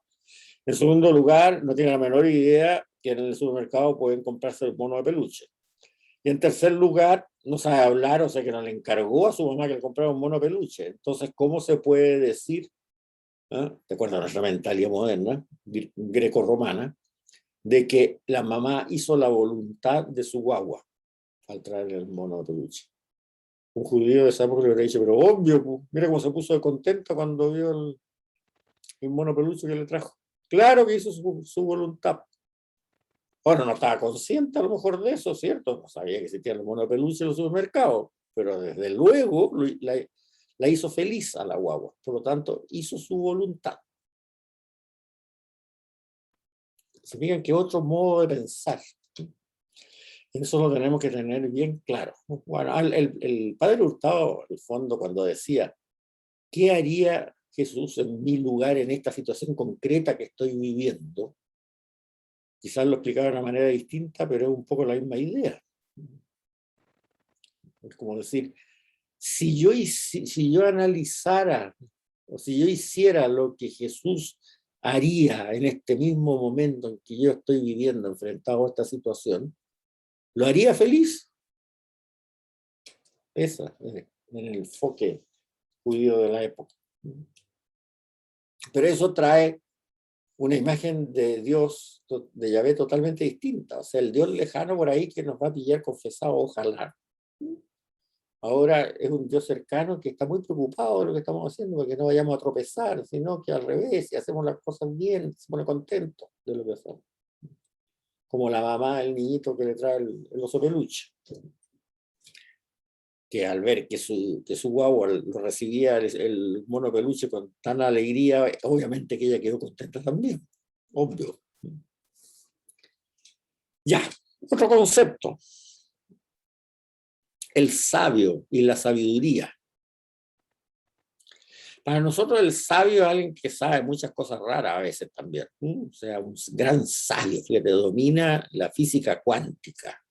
En segundo lugar, no tiene la menor idea que en el supermercado pueden comprarse el mono de peluche. Y en tercer lugar, no sabe hablar, o sea que no le encargó a su mamá que le comprara un mono de peluche. Entonces, ¿cómo se puede decir, de acuerdo a nuestra mentalidad moderna, greco-romana, de que la mamá hizo la voluntad de su guagua al traerle el mono de peluche? Un judío de esa época le hubiera dicho, pero obvio, mira cómo se puso de contenta cuando vio el mono peluche que le trajo. Claro que hizo su voluntad. Bueno, no estaba consciente a lo mejor de eso, ¿cierto? No sabía que existía el mono peluche en los supermercados, pero desde luego la hizo feliz a la guagua. Por lo tanto, hizo su voluntad. Se fijan que otro modo de pensar. Eso lo tenemos que tener bien claro. Bueno, el padre Hurtado, en el fondo, cuando decía, ¿qué haría Jesús en mi lugar en esta situación concreta que estoy viviendo? Quizás lo explicaba de una manera distinta, pero es un poco la misma idea. Es como decir, si yo analizara o si yo hiciera lo que Jesús haría en este mismo momento en que yo estoy viviendo enfrentado a esta situación, ¿lo haría feliz? Esa es el enfoque judío de la época. Pero eso trae una imagen de Dios, de Yahvé, totalmente distinta. O sea, el Dios lejano por ahí que nos va a pillar confesado, ojalá. Ahora es un Dios cercano que está muy preocupado de lo que estamos haciendo, porque no vayamos a tropezar, sino que al revés, si hacemos las cosas bien, se pone contento de lo que hacemos. Como la mamá del niñito que le trae el oso peluche, que al ver que su guagua lo recibía el mono peluche con tan alegría, obviamente que ella quedó contenta también, obvio. Ya, otro concepto, el sabio y la sabiduría. Para nosotros el sabio es alguien que sabe muchas cosas raras a veces también. O sea, un gran sabio que domina la física cuántica.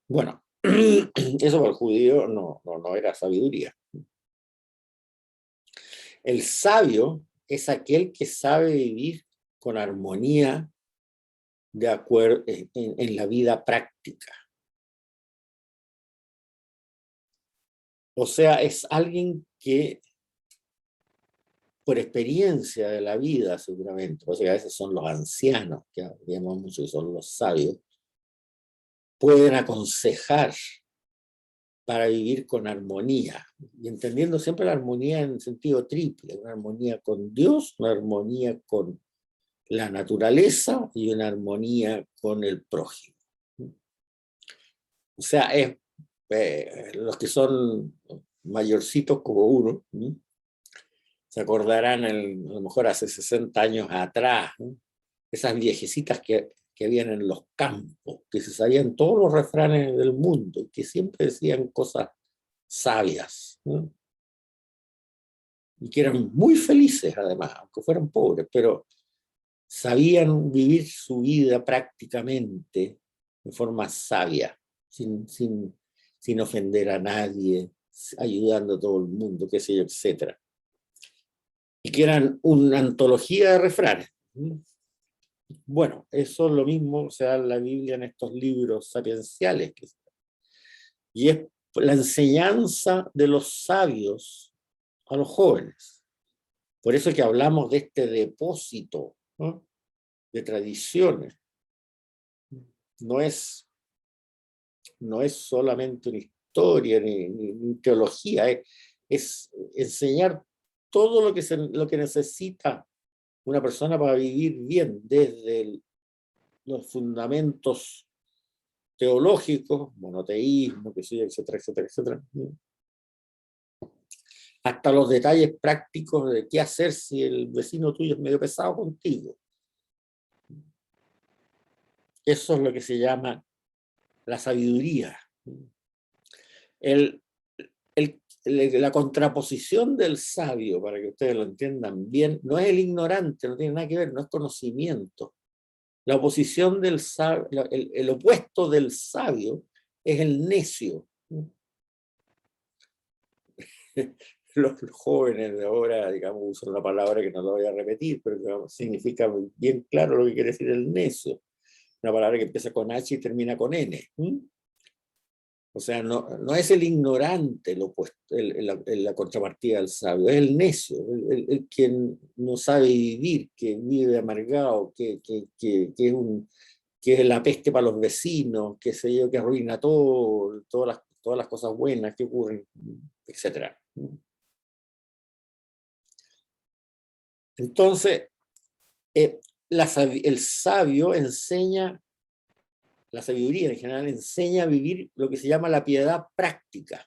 Bueno, eso para el judío no era sabiduría. El sabio es aquel que sabe vivir con armonía de acuerdo en la vida práctica. O sea, es alguien que por experiencia de la vida seguramente, por eso que a veces son los ancianos, que llamamos mucho que son los sabios, pueden aconsejar para vivir con armonía, y entendiendo siempre la armonía en sentido triple, una armonía con Dios, una armonía con la naturaleza y una armonía con el prójimo. O sea, los que son mayorcitos como uno, se acordarán a lo mejor hace 60 años atrás, ¿no? Esas viejecitas que habían en los campos, que se sabían todos los refranes del mundo, que siempre decían cosas sabias, ¿no? Y que eran muy felices además, aunque fueran pobres, pero sabían vivir su vida prácticamente de forma sabia, sin ofender a nadie, ayudando a todo el mundo, qué sé yo, etcétera. Y que eran una antología de refranes. Bueno, eso es lo mismo se da en la Biblia en estos libros sapienciales. Y es la enseñanza de los sabios a los jóvenes. Por eso que hablamos de este depósito, ¿no?, de tradiciones. No es solamente una historia ni teología, es enseñar todo lo que necesita una persona para vivir bien, desde los fundamentos teológicos, monoteísmo, que sé, etcétera, etcétera, etcétera, hasta los detalles prácticos de qué hacer si el vecino tuyo es medio pesado contigo. Eso es lo que se llama la sabiduría. La contraposición del sabio, para que ustedes lo entiendan bien, no es el ignorante, no tiene nada que ver, no es conocimiento. La oposición del sabio, el opuesto del sabio es el necio. Los jóvenes de ahora, digamos, usan una palabra que no lo voy a repetir, pero digamos, significa bien claro lo que quiere decir el necio. Una palabra que empieza con H y termina con N. O sea, no es el ignorante lo opuesto, la contrapartida del sabio, es el necio, el quien no sabe vivir, que vive amargado, que es la peste para los vecinos, que sé yo, que arruina todo, todas las cosas buenas que ocurren, etc. Entonces, el sabio enseña, la sabiduría en general enseña a vivir lo que se llama la piedad práctica,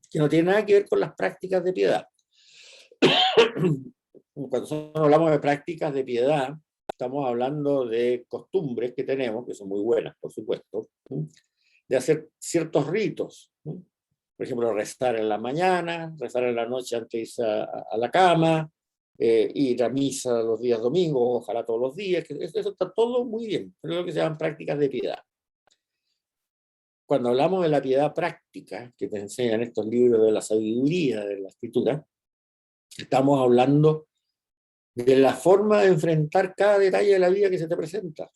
que no tiene nada que ver con las prácticas de piedad. Cuando nosotros hablamos de prácticas de piedad, estamos hablando de costumbres que tenemos, que son muy buenas, por supuesto, de hacer ciertos ritos. Por ejemplo, rezar en la mañana, rezar en la noche antes de irse a la cama, ir a misa los días domingos, ojalá todos los días, que eso está todo muy bien, pero es lo que se llaman prácticas de piedad. Cuando hablamos de la piedad práctica, que te enseñan estos libros de la sabiduría de la escritura, estamos hablando de la forma de enfrentar cada detalle de la vida que se te presenta.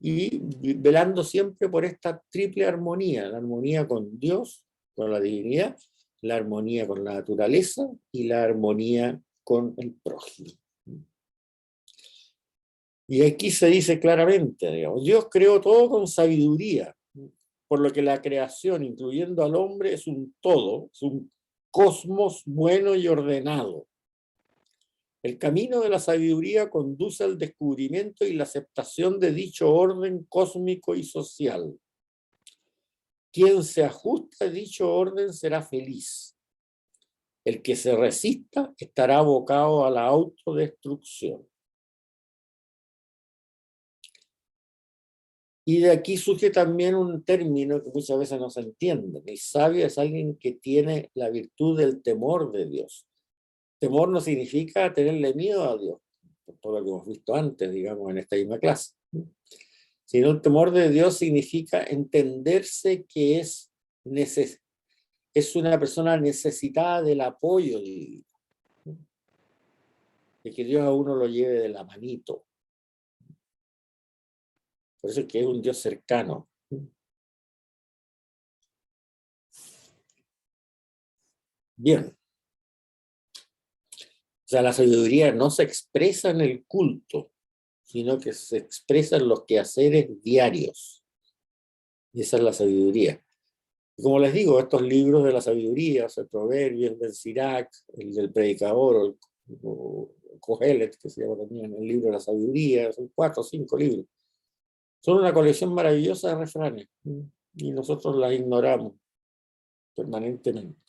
Y velando siempre por esta triple armonía, la armonía con Dios, con la divinidad, la armonía con la naturaleza y la armonía con el prójimo. Y aquí se dice claramente, digamos, Dios creó todo con sabiduría, por lo que la creación, incluyendo al hombre, es un todo, es un cosmos bueno y ordenado. El camino de la sabiduría conduce al descubrimiento y la aceptación de dicho orden cósmico y social. Quien se ajusta a dicho orden será feliz. El que se resista estará abocado a la autodestrucción. Y de aquí surge también un término que muchas veces no se entiende. El sabio es alguien que tiene la virtud del temor de Dios. Temor no significa tenerle miedo a Dios, por todo lo que hemos visto antes, digamos, en esta misma clase. Sino el temor de Dios significa entenderse que es una persona necesitada del apoyo divino. De que Dios a uno lo lleve de la manito. Por eso es que es un Dios cercano. Bien. sea, la sabiduría no se expresa en el culto, sino que se expresa en los quehaceres diarios. Y esa es la sabiduría. Y como les digo, estos libros de la sabiduría, el Proverbios, del Sirac, el del Predicador, o Kohelet, que se llama también el libro de la sabiduría, son 4 o 5 libros. Son una colección maravillosa de refranes, y nosotros las ignoramos permanentemente.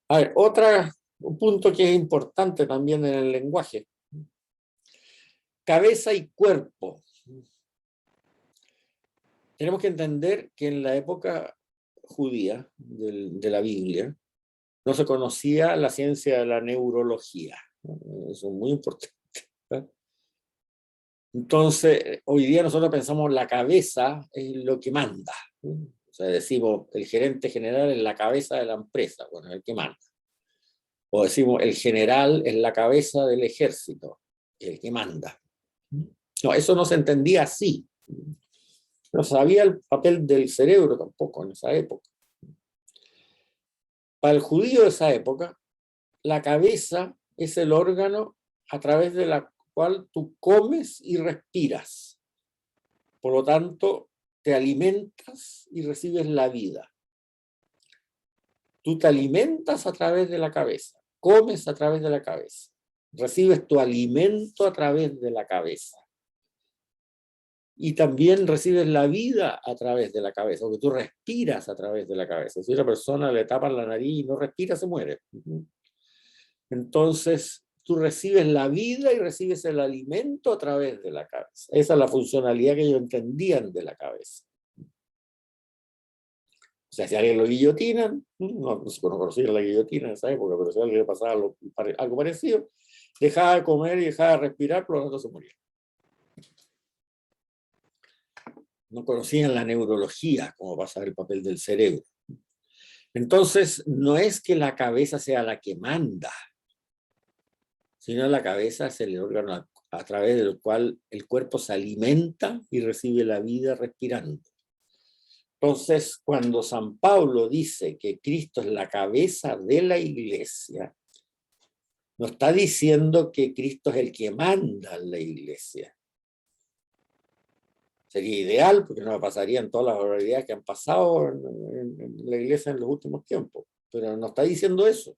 A ver, un punto que es importante también en el lenguaje. Cabeza y cuerpo. Tenemos que entender que en la época judía de la Biblia no se conocía la ciencia de la neurología. Eso es muy importante. Entonces, hoy día nosotros pensamos la cabeza es lo que manda. O sea, decimos el gerente general es la cabeza de la empresa, bueno, es el que manda. O decimos el general es la cabeza del ejército, el que manda. No, eso no se entendía así. No sabía el papel del cerebro tampoco en esa época. Para el judío de esa época, la cabeza es el órgano a través de la cual tú comes y respiras. Por lo tanto, te alimentas y recibes la vida. Tú te alimentas a través de la cabeza, comes a través de la cabeza, recibes tu alimento a través de la cabeza. Y también recibes la vida a través de la cabeza, porque tú respiras a través de la cabeza. Si a una persona le tapan la nariz y no respira, se muere. Entonces, tú recibes la vida y recibes el alimento a través de la cabeza. Esa es la funcionalidad que ellos entendían de la cabeza. O sea, si a alguien lo guillotinan, no conocía la guillotina en esa época, pero si a alguien le pasaba algo parecido, dejaba de comer y dejaba de respirar, por lo tanto se moría. No conocían la neurología, cómo pasa el papel del cerebro. Entonces, no es que la cabeza sea la que manda, sino la cabeza es el órgano a través del cual el cuerpo se alimenta y recibe la vida respirando. Entonces, cuando San Pablo dice que Cristo es la cabeza de la iglesia, no está diciendo que Cristo es el que manda en la iglesia. Sería ideal, porque no pasarían todas las barbaridades que han pasado en la iglesia en los últimos tiempos, pero no está diciendo eso.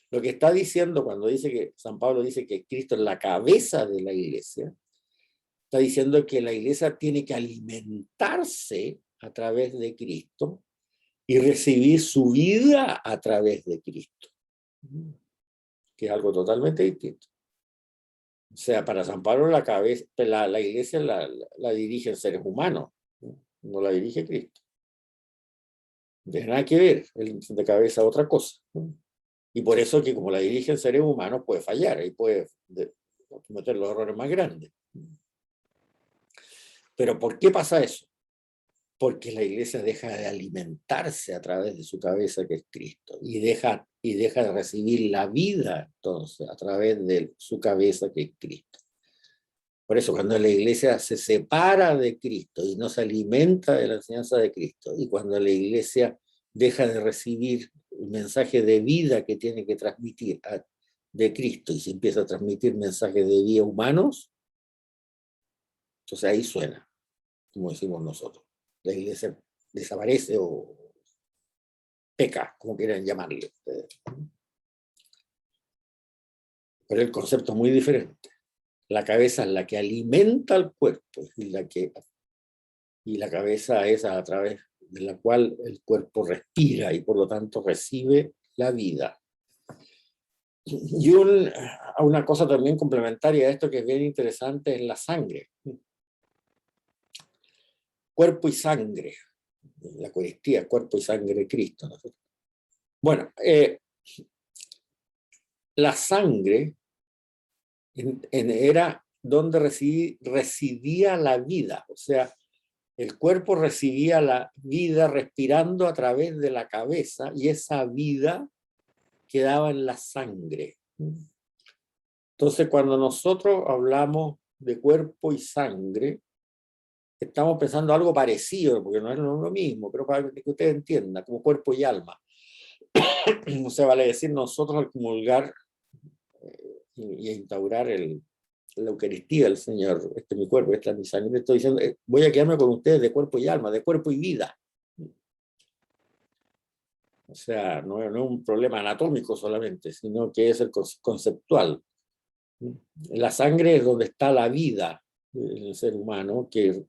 Lo que está diciendo cuando dice que San Pablo dice que Cristo es la cabeza de la iglesia, está diciendo que la iglesia tiene que alimentarse a través de Cristo y recibir su vida a través de Cristo, que es algo totalmente distinto. O sea, para San Pablo la iglesia la dirigen seres humanos, no la dirige Cristo. No tiene nada que ver, él de cabeza otra cosa. Y por eso que como la dirigen seres humanos puede fallar y puede cometer los errores más grandes. Pero ¿por qué pasa eso? Porque la iglesia deja de alimentarse a través de su cabeza, que es Cristo, y deja de recibir la vida entonces a través de su cabeza, que es Cristo. Por eso cuando la iglesia se separa de Cristo y no se alimenta de la enseñanza de Cristo, y cuando la iglesia deja de recibir el mensaje de vida que tiene que transmitir de Cristo y se empieza a transmitir mensajes de vida humanos, entonces ahí suena, como decimos nosotros. La iglesia desaparece o peca, como quieran llamarle. Pero el concepto es muy diferente. La cabeza es la que alimenta al cuerpo y la cabeza es a través de la cual el cuerpo respira y por lo tanto recibe la vida. Y una cosa también complementaria a esto que es bien interesante es la sangre. Cuerpo y sangre. La Eucaristía, cuerpo y sangre de Cristo, ¿no? Bueno, la sangre era donde residía la vida, o sea, el cuerpo recibía la vida respirando a través de la cabeza y esa vida quedaba en la sangre. Entonces, cuando nosotros hablamos de cuerpo y sangre, estamos pensando algo parecido, porque no es lo mismo, pero para que usted entienda, como cuerpo y alma. No se vale decir nosotros al comulgar y a instaurar la Eucaristía del Señor, este es mi cuerpo, esta es mi sangre, estoy diciendo, voy a quedarme con ustedes de cuerpo y alma, de cuerpo y vida. O sea, no es un problema anatómico solamente, sino que es el conceptual. La sangre es donde está la vida del ser humano, que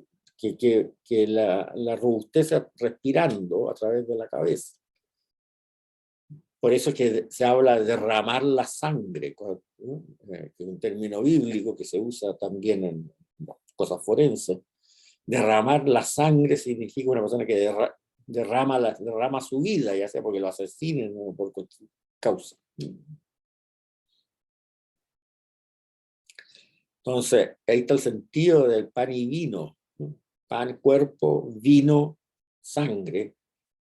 la robustece respirando a través de la cabeza. Por eso es que se habla de derramar la sangre, que es un término bíblico que se usa también en cosas forenses. Derramar la sangre significa una persona que derrama su vida, ya sea porque lo asesinen o por cualquier causa. Entonces, ahí está el sentido del pan y vino. Pan, cuerpo, vino, sangre.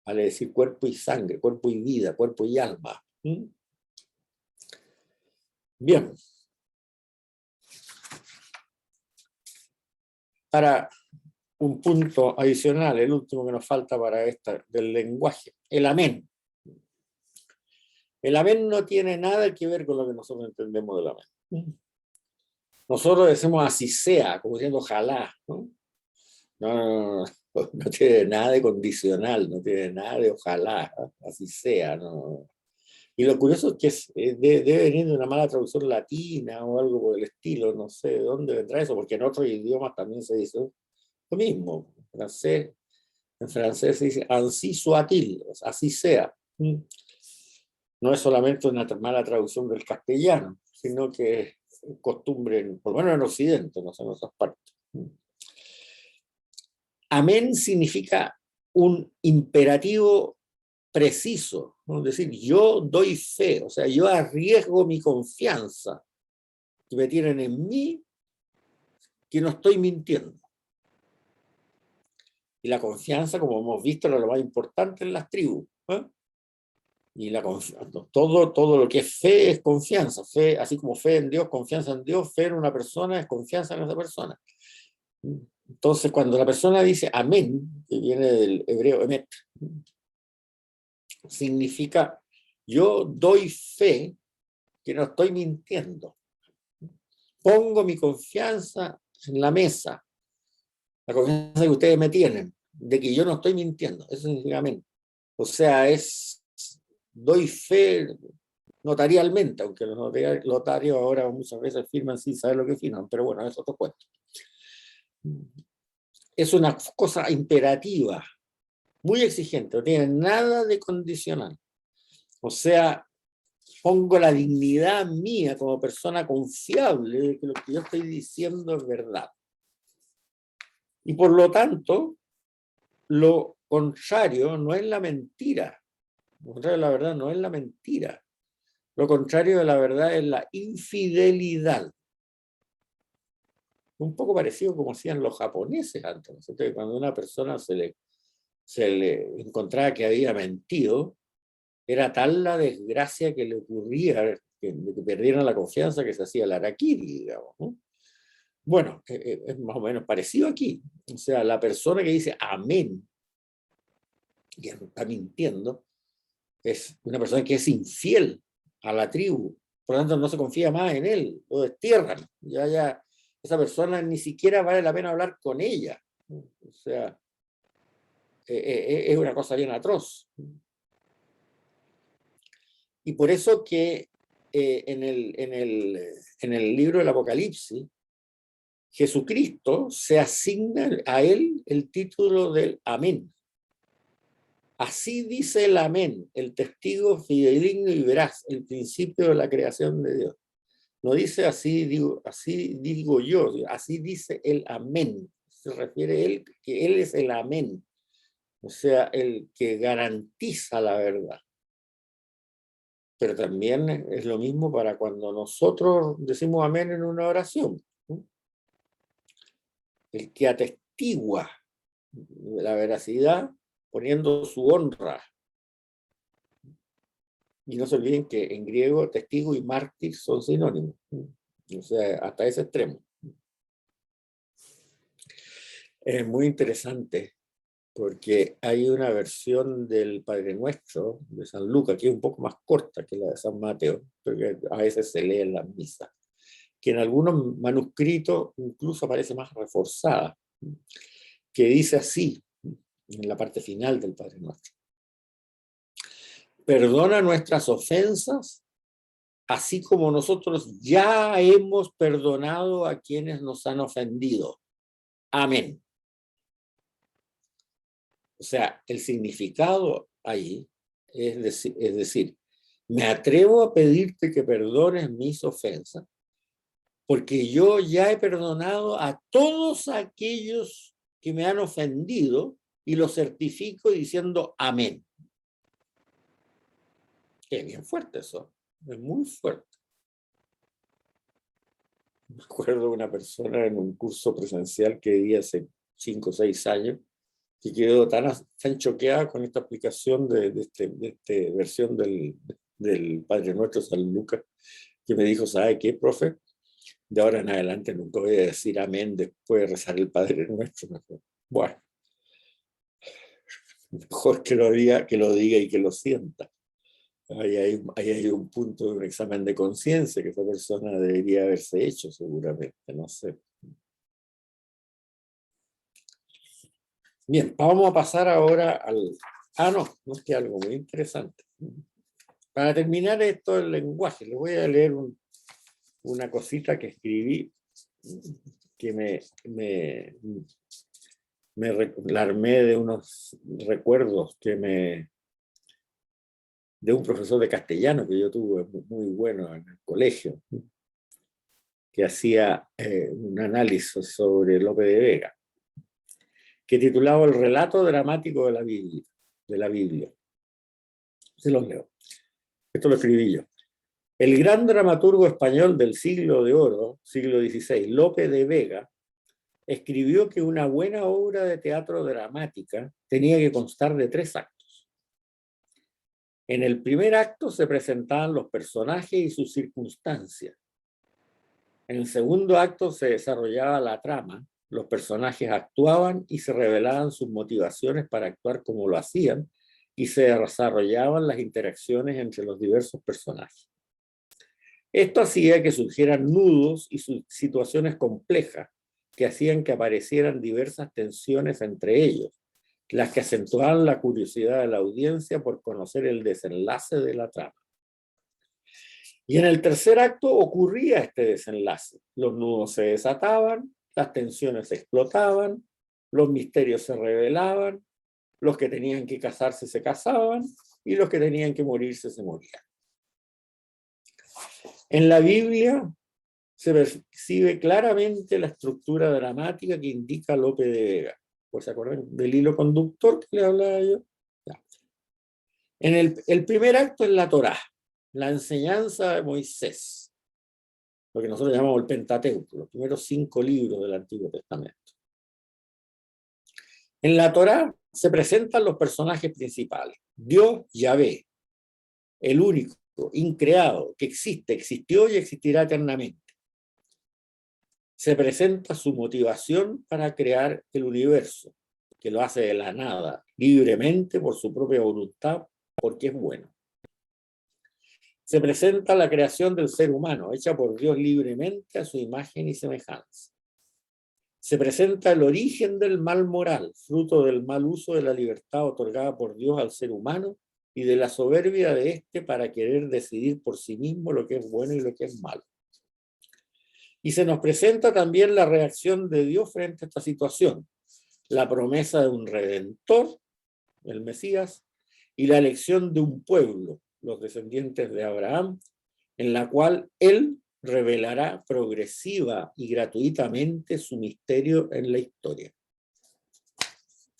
Vale decir cuerpo y sangre, cuerpo y vida, cuerpo y alma. Bien. Para un punto adicional, el último que nos falta para esta, del lenguaje, el amén. El amén no tiene nada que ver con lo que nosotros entendemos del amén. Nosotros decimos así sea, como diciendo ojalá, ¿no? No tiene nada de condicional, no tiene nada de ojalá, ¿no? Así sea, ¿no? Y lo curioso es que debe venir de una mala traducción latina o algo por el estilo, no sé de dónde vendrá eso, porque en otros idiomas también se dice lo mismo. En francés se dice ainsi soit-il, así sea. No es solamente una mala traducción del castellano, sino que es costumbre, por lo menos en Occidente, no sé, en otras partes. Amén significa un imperativo preciso, ¿no? Es decir, yo doy fe, o sea, yo arriesgo mi confianza que me tienen en mí, que no estoy mintiendo. Y la confianza, como hemos visto, era lo más importante en las tribus. Y todo lo que es fe es confianza. Fe, así como fe en Dios, confianza en Dios, fe en una persona es confianza en esa persona. Entonces, cuando la persona dice amén, que viene del hebreo emet, significa yo doy fe que no estoy mintiendo. Pongo mi confianza en la mesa, la confianza que ustedes me tienen, de que yo no estoy mintiendo. Eso significa amén. O sea, doy fe notarialmente, aunque los notarios ahora muchas veces firman sin saber lo que firman, pero bueno, eso te cuento. Es una cosa imperativa, muy exigente, no tiene nada de condicional. O sea, pongo la dignidad mía como persona confiable de que lo que yo estoy diciendo es verdad. Y por lo tanto, lo contrario no es la mentira. Lo contrario de la verdad no es la mentira. Lo contrario de la verdad es la infidelidad. Un poco parecido como hacían los japoneses antes, ¿no? Cuando una persona se le encontraba que había mentido, era tal la desgracia que le ocurría, que perdieran la confianza, que se hacía el harakiri, digamos, ¿no? Bueno, es más o menos parecido aquí. O sea, la persona que dice amén, que está mintiendo, es una persona que es infiel a la tribu. Por lo tanto, no se confía más en él, lo destierran. Ya, esa persona ni siquiera vale la pena hablar con ella. O sea, es una cosa bien atroz. Y por eso que en el libro del Apocalipsis, Jesucristo se asigna a él el título del Amén. Así dice el amén, el testigo fidedigno y veraz, el principio de la creación de Dios. No dice así digo yo, así dice el amén. Se refiere a él, que él es el amén, o sea, el que garantiza la verdad. Pero también es lo mismo para cuando nosotros decimos amén en una oración. El que atestigua la veracidad poniendo su honra. Y no se olviden que en griego testigo y mártir son sinónimos. O sea, hasta ese extremo. Es muy interesante porque hay una versión del Padre Nuestro de San Lucas que es un poco más corta que la de San Mateo, porque a veces se lee en las misas, que en algunos manuscritos incluso aparece más reforzada, que dice así, en la parte final del Padre Nuestro: perdona nuestras ofensas, así como nosotros ya hemos perdonado a quienes nos han ofendido. Amén. O sea, el significado ahí es decir, me atrevo a pedirte que perdones mis ofensas, porque yo ya he perdonado a todos aquellos que me han ofendido y lo certifico diciendo amén. Es bien fuerte eso, es muy fuerte. Me acuerdo de una persona en un curso presencial que di hace 5 o 6 años, que quedó tan choqueada con esta aplicación de esta versión del Padre Nuestro San Lucas, que me dijo: ¿sabe qué, profe? De ahora en adelante nunca voy a decir amén después de rezar el Padre Nuestro. Mejor. Bueno, mejor que lo diga y que lo sienta. Ahí hay un punto de un examen de conciencia que esa persona debería haberse hecho seguramente, no sé. Bien, vamos a pasar ahora al... no es que algo muy interesante. Para terminar esto del lenguaje, les voy a leer una cosita que escribí, que la armé de unos recuerdos de un profesor de castellano que yo tuve muy bueno en el colegio, que hacía un análisis sobre Lope de Vega, que titulaba El relato dramático de la Biblia. Se los leo. Esto lo escribí yo. El gran dramaturgo español del siglo de oro, siglo XVI, Lope de Vega, escribió que una buena obra de teatro dramática tenía que constar de 3 actos. En el primer acto se presentaban los personajes y sus circunstancias. En el segundo acto se desarrollaba la trama, los personajes actuaban y se revelaban sus motivaciones para actuar como lo hacían, y se desarrollaban las interacciones entre los diversos personajes. Esto hacía que surgieran nudos y situaciones complejas que hacían que aparecieran diversas tensiones entre ellos, las que acentuaban la curiosidad de la audiencia por conocer el desenlace de la trama. Y en el tercer acto ocurría este desenlace. Los nudos se desataban, las tensiones se explotaban, los misterios se revelaban, los que tenían que casarse se casaban y los que tenían que morirse se morían. En la Biblia se percibe claramente la estructura dramática que indica Lope de Vega. ¿Pues se acuerdan del hilo conductor que le hablaba yo? Ya. En el primer acto es la Torá, la enseñanza de Moisés, lo que nosotros llamamos el Pentateuco, los primeros 5 libros del Antiguo Testamento. En la Torá se presentan los personajes principales. Dios, Yahvé, el único, increado, que existe, existió y existirá eternamente. Se presenta su motivación para crear el universo, que lo hace de la nada, libremente, por su propia voluntad, porque es bueno. Se presenta la creación del ser humano, hecha por Dios libremente a su imagen y semejanza. Se presenta el origen del mal moral, fruto del mal uso de la libertad otorgada por Dios al ser humano y de la soberbia de éste para querer decidir por sí mismo lo que es bueno y lo que es malo. Y se nos presenta también la reacción de Dios frente a esta situación, la promesa de un redentor, el Mesías, y la elección de un pueblo, los descendientes de Abraham, en la cual él revelará progresiva y gratuitamente su misterio en la historia.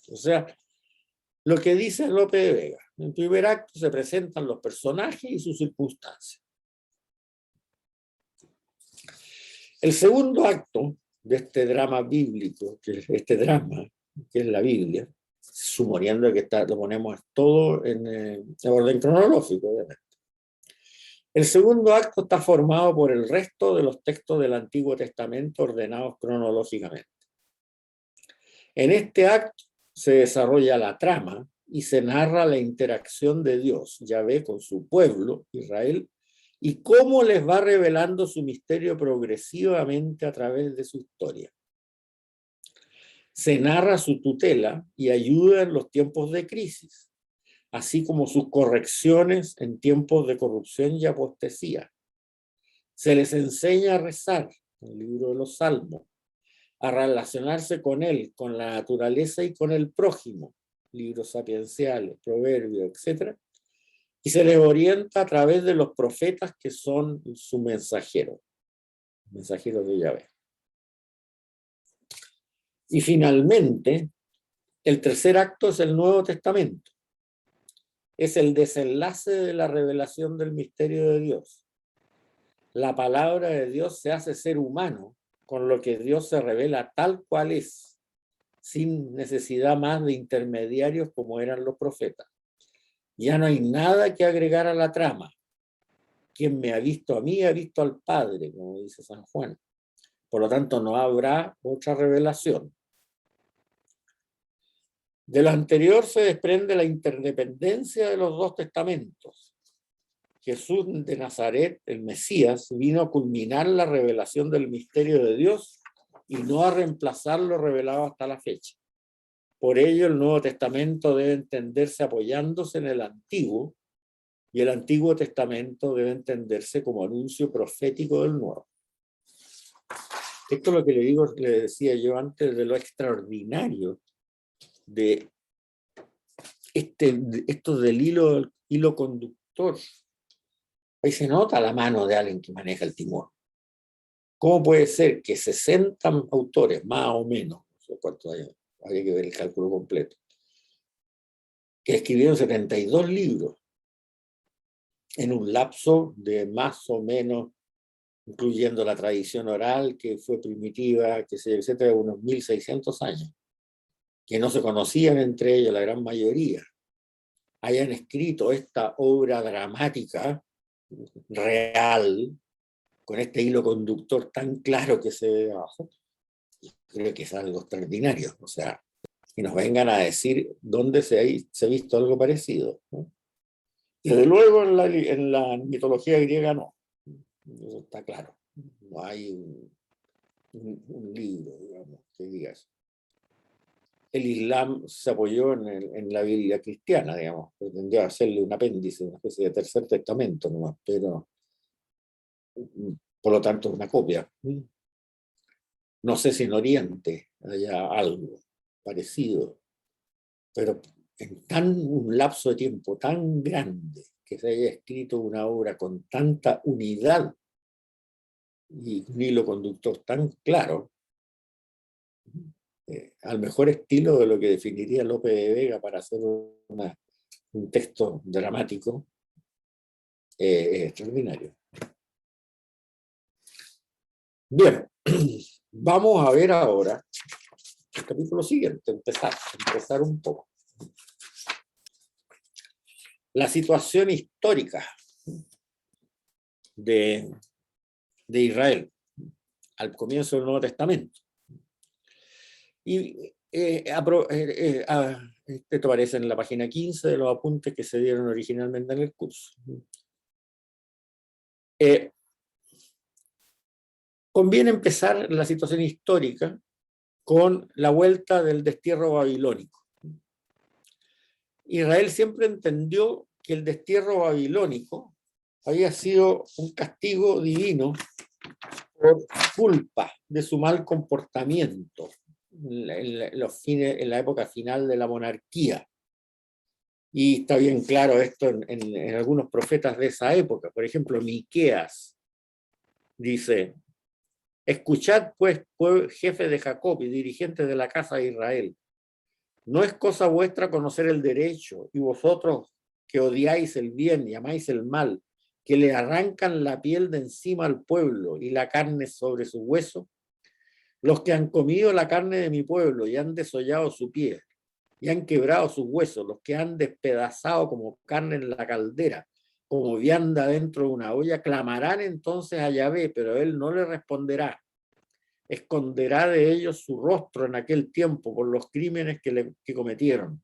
O sea, lo que dice Lope de Vega. En el primer acto se presentan los personajes y sus circunstancias. El segundo acto de este drama bíblico, que es la Biblia, suponiendo que lo ponemos todo en orden cronológico, obviamente. El segundo acto está formado por el resto de los textos del Antiguo Testamento ordenados cronológicamente. En este acto se desarrolla la trama y se narra la interacción de Dios, Yahvé, con su pueblo, Israel, y cómo les va revelando su misterio progresivamente a través de su historia. Se narra su tutela y ayuda en los tiempos de crisis, así como sus correcciones en tiempos de corrupción y apostasía. Se les enseña a rezar, en el libro de los Salmos, a relacionarse con él, con la naturaleza y con el prójimo, libros sapienciales, proverbios, etc. Y se les orienta a través de los profetas que son su mensajero, mensajeros de Yahvé. Y finalmente, el tercer acto es el Nuevo Testamento. Es el desenlace de la revelación del misterio de Dios. La palabra de Dios se hace ser humano, con lo que Dios se revela tal cual es, sin necesidad más de intermediarios como eran los profetas. Ya no hay nada que agregar a la trama. Quien me ha visto a mí ha visto al Padre, como dice San Juan. Por lo tanto, no habrá otra revelación. De lo anterior se desprende la interdependencia de los dos testamentos. Jesús de Nazaret, el Mesías, vino a culminar la revelación del misterio de Dios y no a reemplazar lo revelado hasta la fecha. Por ello, el Nuevo Testamento debe entenderse apoyándose en el Antiguo, y el Antiguo Testamento debe entenderse como anuncio profético del Nuevo. Esto es lo que le decía yo antes de lo extraordinario de esto del hilo conductor. Ahí se nota la mano de alguien que maneja el timón. ¿Cómo puede ser que 60 autores, más o menos, no sé cuánto habría que ver el cálculo completo, que escribieron 72 libros en un lapso de más o menos, incluyendo la tradición oral, que fue primitiva, que se etcétera, unos 1600 años, que no se conocían entre ellos la gran mayoría, hayan escrito esta obra dramática real, con este hilo conductor tan claro que se ve abajo, creo que es algo extraordinario. O sea, que nos vengan a decir dónde se ha visto algo parecido, ¿no? Y desde luego en la mitología griega no, eso está claro. No hay un libro, digamos, que diga eso. El Islam se apoyó en la Biblia cristiana, digamos, pretendió hacerle un apéndice, una especie de tercer testamento nomás, pero por lo tanto una copia. No sé si en Oriente haya algo parecido, pero en un lapso de tiempo tan grande que se haya escrito una obra con tanta unidad y un hilo conductor tan claro, al mejor estilo de lo que definiría Lope de Vega para hacer un texto dramático, extraordinario. Bien, vamos a ver ahora el capítulo siguiente, empezar un poco. La situación histórica de Israel al comienzo del Nuevo Testamento. Y esto aparece en la página 15 de los apuntes que se dieron originalmente en el curso. Conviene empezar la situación histórica con la vuelta del destierro babilónico. Israel siempre entendió que el destierro babilónico había sido un castigo divino por culpa de su mal comportamiento en la época final de la monarquía. Y está bien claro esto en algunos profetas de esa época. Por ejemplo, Miqueas dice: escuchad pues, jefe de Jacob y dirigentes de la casa de Israel, no es cosa vuestra conocer el derecho, y vosotros que odiáis el bien y amáis el mal, que le arrancan la piel de encima al pueblo y la carne sobre su hueso, los que han comido la carne de mi pueblo y han desollado su piel y han quebrado sus huesos, los que han despedazado como carne en la caldera, como vianda dentro de una olla, clamarán entonces a Yahvé, pero él no le responderá. esconderá de ellos su rostro en aquel tiempo por los crímenes que cometieron.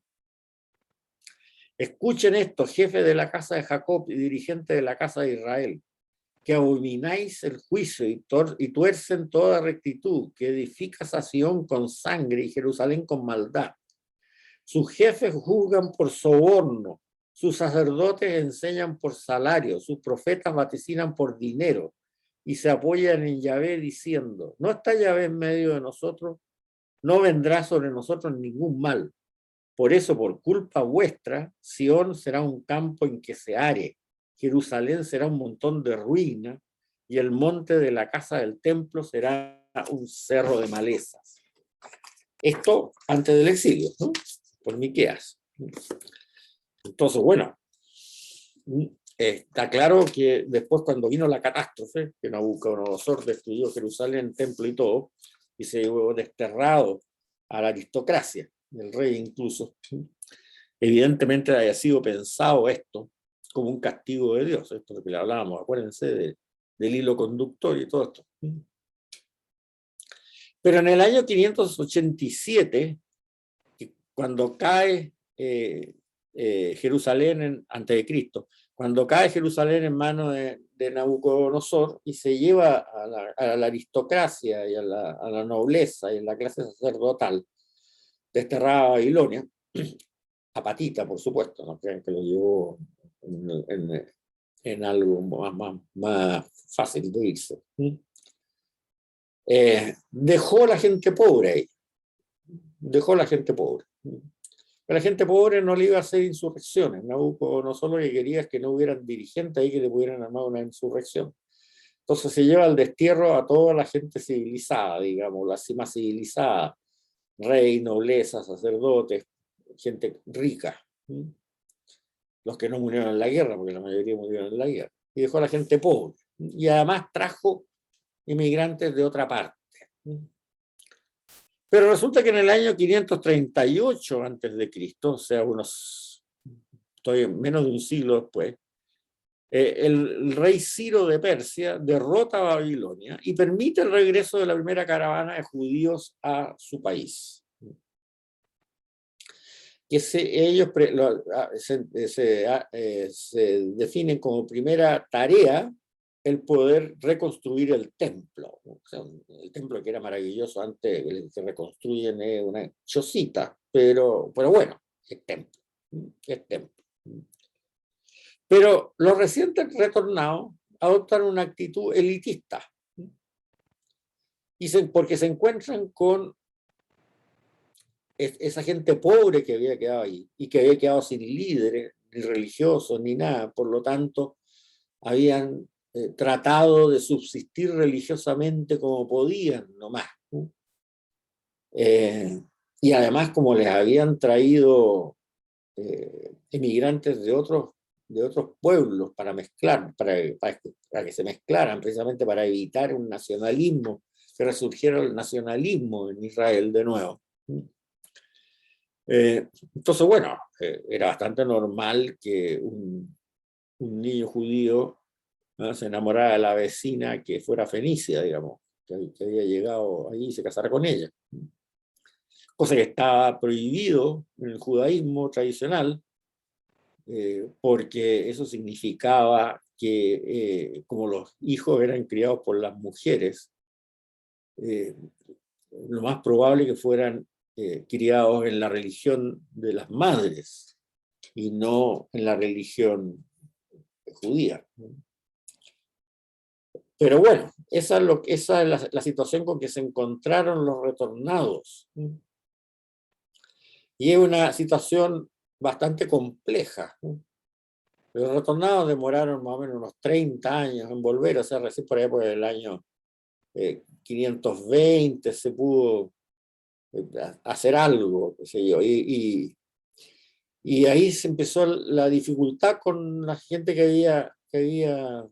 Escuchen esto, jefe de la casa de Jacob y dirigente de la casa de Israel, que abomináis el juicio y tuercen toda rectitud, que edificas a Sion con sangre y Jerusalén con maldad. Sus jefes juzgan por soborno, sus sacerdotes enseñan por salario, sus profetas vaticinan por dinero y se apoyan en Yahvé diciendo, ¿no está Yahvé en medio de nosotros? No vendrá sobre nosotros ningún mal. Por eso, por culpa vuestra, Sion será un campo en que se are, Jerusalén será un montón de ruina y el monte de la casa del templo será un cerro de malezas. Esto antes del exilio, ¿no? Por Miqueas. Entonces, bueno, está claro que después cuando vino la catástrofe, que Nabucodonosor destruyó Jerusalén, templo y todo, y se llevó desterrado a la aristocracia, el rey incluso, evidentemente había sido pensado esto como un castigo de Dios, esto es lo que le hablábamos, acuérdense del hilo conductor y todo esto. Pero en el año 587, cuando cae Jerusalén antes de Cristo, cuando cae Jerusalén en manos de Nabucodonosor y se lleva a la aristocracia y a la nobleza y a la clase sacerdotal desterrada a Babilonia, a patita, por supuesto, no crean que lo llevó en algo más fácil de irse. Dejó a la gente pobre ahí, dejó la gente pobre. Pero la gente pobre no le iba a hacer insurrecciones. Nabucodonosor lo que quería es que no hubieran dirigentes ahí que le pudieran armar una insurrección. Entonces se lleva al destierro a toda la gente civilizada, digamos, la cima civilizada, rey, nobleza, sacerdotes, gente rica. Los que no murieron en la guerra, porque la mayoría murieron en la guerra. Y dejó a la gente pobre. Y además trajo inmigrantes de otra parte. Pero resulta que en el año 538 a.C., o sea, menos de un siglo después, el rey Ciro de Persia derrota a Babilonia y permite el regreso de la primera caravana de judíos a su país. Que ellos se definen como primera tarea el poder reconstruir el templo. O sea, el templo que era maravilloso antes, se reconstruyen una chocita, pero bueno, es templo. Es templo. Pero los recientes retornados adoptan una actitud elitista. Porque se encuentran con esa gente pobre que había quedado ahí y que había quedado sin líderes, ni religiosos, ni nada. Por lo tanto, habían tratado de subsistir religiosamente como podían, nomás. Y además, como les habían traído emigrantes de otros pueblos para mezclar, para que se mezclaran, precisamente para evitar un nacionalismo, que resurgiera el nacionalismo en Israel de nuevo. Entonces, bueno, era bastante normal que un niño judío, ¿no?, se enamorara de la vecina que fuera fenicia, digamos, que había llegado allí y se casara con ella. Cosa que estaba prohibido en el judaísmo tradicional, porque eso significaba que como los hijos eran criados por las mujeres, lo más probable que fueran criados en la religión de las madres y no en la religión judía. Pero bueno, esa es la situación con que se encontraron los retornados. Y es una situación bastante compleja. Los retornados demoraron más o menos unos 30 años en volver, o sea, recién por ahí por el año 520 se pudo hacer algo, qué sé yo, y ahí se empezó la dificultad con la gente que había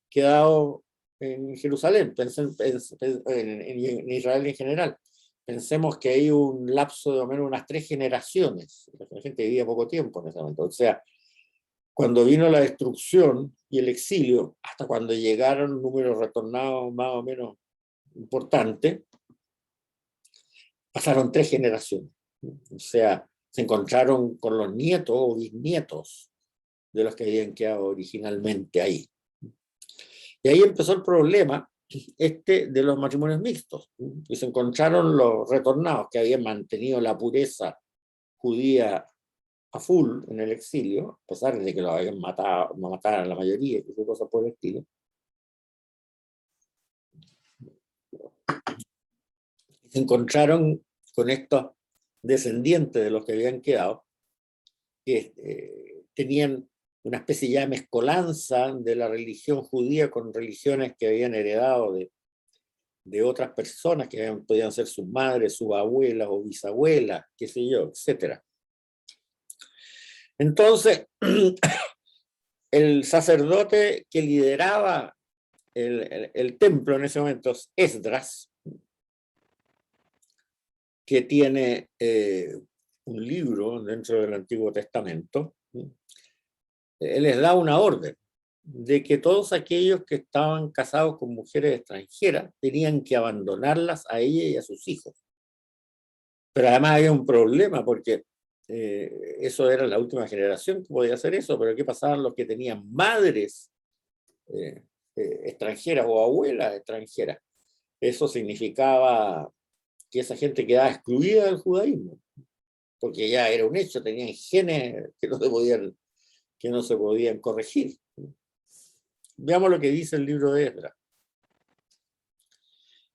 quedado en Jerusalén, en Israel en general. Pensemos que hay un lapso de más o menos unas 3 generaciones, la gente vivía poco tiempo en ese momento, o sea, cuando vino la destrucción y el exilio, hasta cuando llegaron números retornados más o menos importante, pasaron 3 generaciones. O sea, se encontraron con los nietos o bisnietos de los que habían quedado originalmente ahí. Y ahí empezó el problema de los matrimonios mixtos. Y se encontraron los retornados que habían mantenido la pureza judía a full en el exilio, a pesar de que lo habían matado, mataron a la mayoría, y cosas por el estilo. Se encontraron con estos descendientes de los que habían quedado, que tenían una especie ya de mezcolanza de la religión judía con religiones que habían heredado de otras personas que podían ser sus madres, sus abuelas o bisabuelas, qué sé yo, etc. Entonces, el sacerdote que lideraba el templo en ese momento, Esdras, que tiene un libro dentro del Antiguo Testamento, él les da una orden de que todos aquellos que estaban casados con mujeres extranjeras tenían que abandonarlas a ella y a sus hijos. Pero además había un problema porque eso era la última generación que podía hacer eso, pero ¿qué pasaban los que tenían madres extranjeras o abuelas extranjeras? Eso significaba que esa gente quedaba excluida del judaísmo, porque ya era un hecho, tenían genes que no se podían corregir. Veamos lo que dice el libro de Esdras.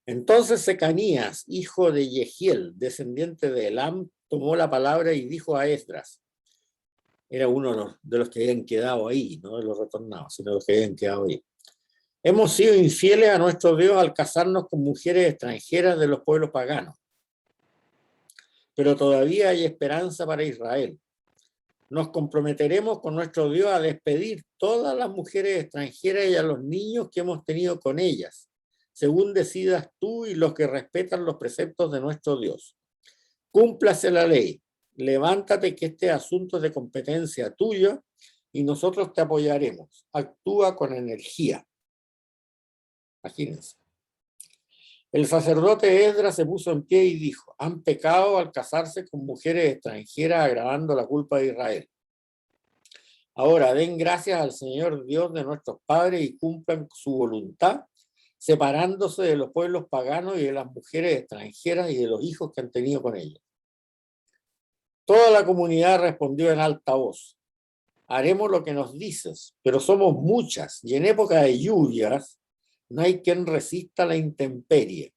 Entonces Secanías, hijo de Yehiel, descendiente de Elam, tomó la palabra y dijo a Esdras, era uno de los que habían quedado ahí, no de los retornados, sino de los que habían quedado ahí. Hemos sido infieles a nuestro Dios al casarnos con mujeres extranjeras de los pueblos paganos. Pero todavía hay esperanza para Israel. Nos comprometeremos con nuestro Dios a despedir todas las mujeres extranjeras y a los niños que hemos tenido con ellas, según decidas tú y los que respetan los preceptos de nuestro Dios. Cúmplase la ley, levántate que este asunto es de competencia tuya y nosotros te apoyaremos. Actúa con energía. Imagínense. El sacerdote Esdras se puso en pie y dijo, han pecado al casarse con mujeres extranjeras agravando la culpa de Israel. Ahora den gracias al Señor Dios de nuestros padres y cumplan su voluntad, separándose de los pueblos paganos y de las mujeres extranjeras y de los hijos que han tenido con ellos. Toda la comunidad respondió en alta voz, haremos lo que nos dices, pero somos muchas y en época de lluvias no hay quien resista la intemperie.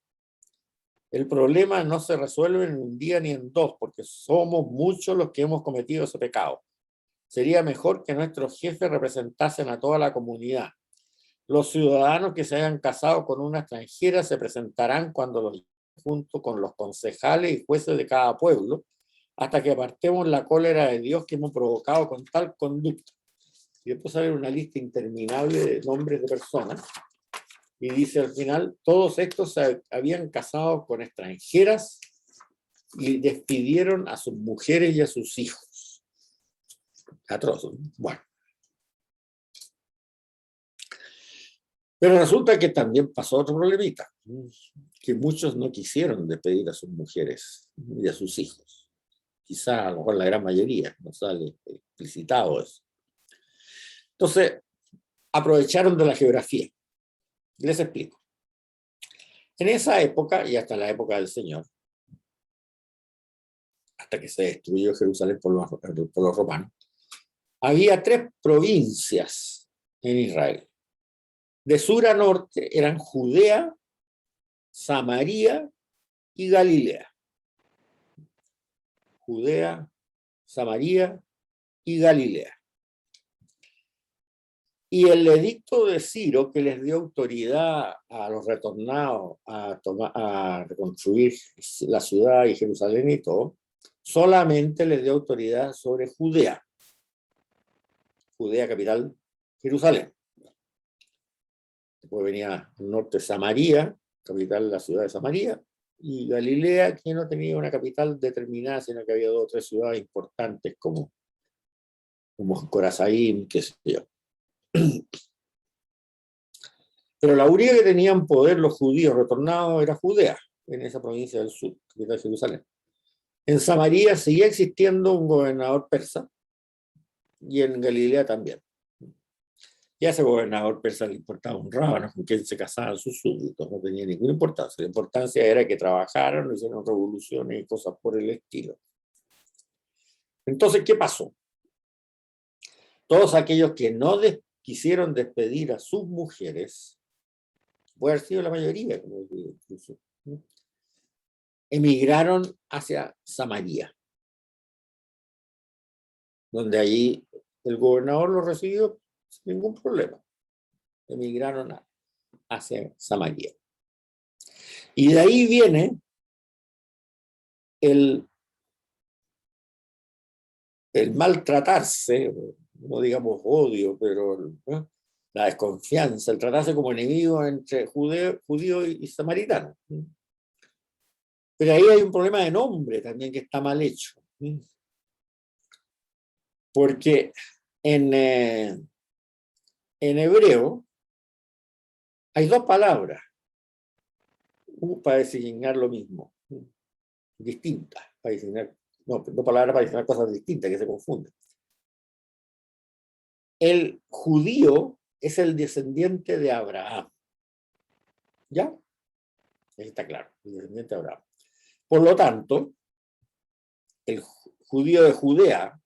El problema no se resuelve en un día ni en dos, porque somos muchos los que hemos cometido ese pecado. Sería mejor que nuestros jefes representasen a toda la comunidad. Los ciudadanos que se hayan casado con una extranjera se presentarán junto con los concejales y jueces de cada pueblo, hasta que apartemos la cólera de Dios que hemos provocado con tal conducta. Y después sale una lista interminable de nombres de personas. Y dice al final, todos estos se habían casado con extranjeras y despidieron a sus mujeres y a sus hijos. Atroz. Bueno. Pero resulta que también pasó otro problemita, que muchos no quisieron despedir a sus mujeres y a sus hijos. Quizá a lo mejor la gran mayoría, no sale explicitado eso. Entonces, aprovecharon de la geografía. Les explico. En esa época, y hasta la época del Señor, hasta que se destruyó Jerusalén por los romanos, había 3 provincias en Israel. De sur a norte eran Judea, Samaria y Galilea. Judea, Samaria y Galilea. Y el edicto de Ciro, que les dio autoridad a los retornados a reconstruir la ciudad y Jerusalén y todo, solamente les dio autoridad sobre Judea. Judea capital, Jerusalén. Después venía al norte Samaria, capital de la ciudad de Samaria, y Galilea, que no tenía una capital determinada, sino que había 2 o 3 ciudades importantes como Corazaín, qué sé yo. Pero la única que tenían poder los judíos retornados era Judea, en esa provincia del sur, capital de Jerusalén. En Samaria seguía existiendo un gobernador persa, y en Galilea también. Y a ese gobernador persa le importaba un rábano con quien se casaban sus súbditos, no tenía ninguna importancia. La importancia era que trabajaran, hicieran revoluciones y cosas por el estilo. Entonces, ¿qué pasó? Todos aquellos que no quisieron despedir a sus mujeres, puede haber sido la mayoría, como digo, incluso, ¿no?, emigraron hacia Samaria, donde allí el gobernador los recibió sin ningún problema. Emigraron hacia Samaria. Y de ahí viene el maltratarse, no digamos odio, pero ¿no?, la desconfianza, el tratarse como enemigo entre judío y samaritano. Pero ahí hay un problema de nombre también que está mal hecho. Porque en hebreo hay dos palabras para designar lo mismo, distintas, para designar, no, dos palabras para designar cosas distintas que se confunden. El judío es el descendiente de Abraham. ¿Ya? Ahí está claro, el descendiente de Abraham. Por lo tanto, el judío de Judea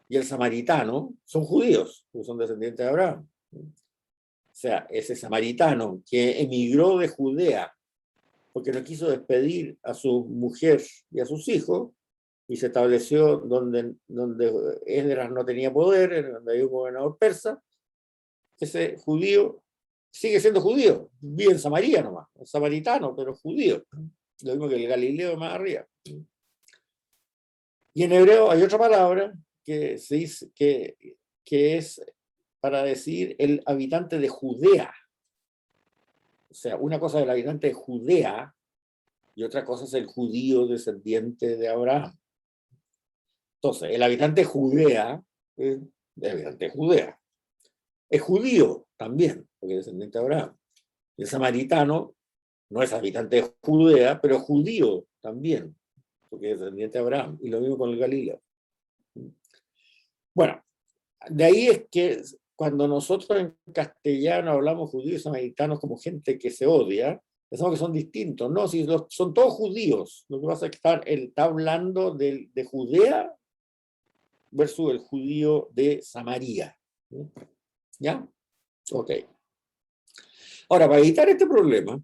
y el samaritano son judíos, porque son descendientes de Abraham. O sea, ese samaritano que emigró de Judea porque no quiso despedir a su mujer y a sus hijos, y se estableció donde Esdras no tenía poder, donde había un gobernador persa, ese judío sigue siendo judío, vive en Samaria nomás, es samaritano, pero judío, lo mismo que el Galileo más arriba. Y en hebreo hay otra palabra que se dice que es para decir el habitante de Judea. O sea, una cosa es el habitante de Judea y otra cosa es el judío descendiente de Abraham. Entonces, el habitante de Judea es el habitante de Judea. Es judío también, porque es descendiente de Abraham. El samaritano no es habitante de Judea, pero judío también, porque es descendiente de Abraham. Y lo mismo con el Galileo. Bueno, de ahí es que cuando nosotros en castellano hablamos judíos y samaritanos como gente que se odia, pensamos que son distintos. No, si son todos judíos. Lo que pasa es que está hablando de Judea versus el judío de Samaria. ¿Ya? Ok. Ahora, para evitar este problema,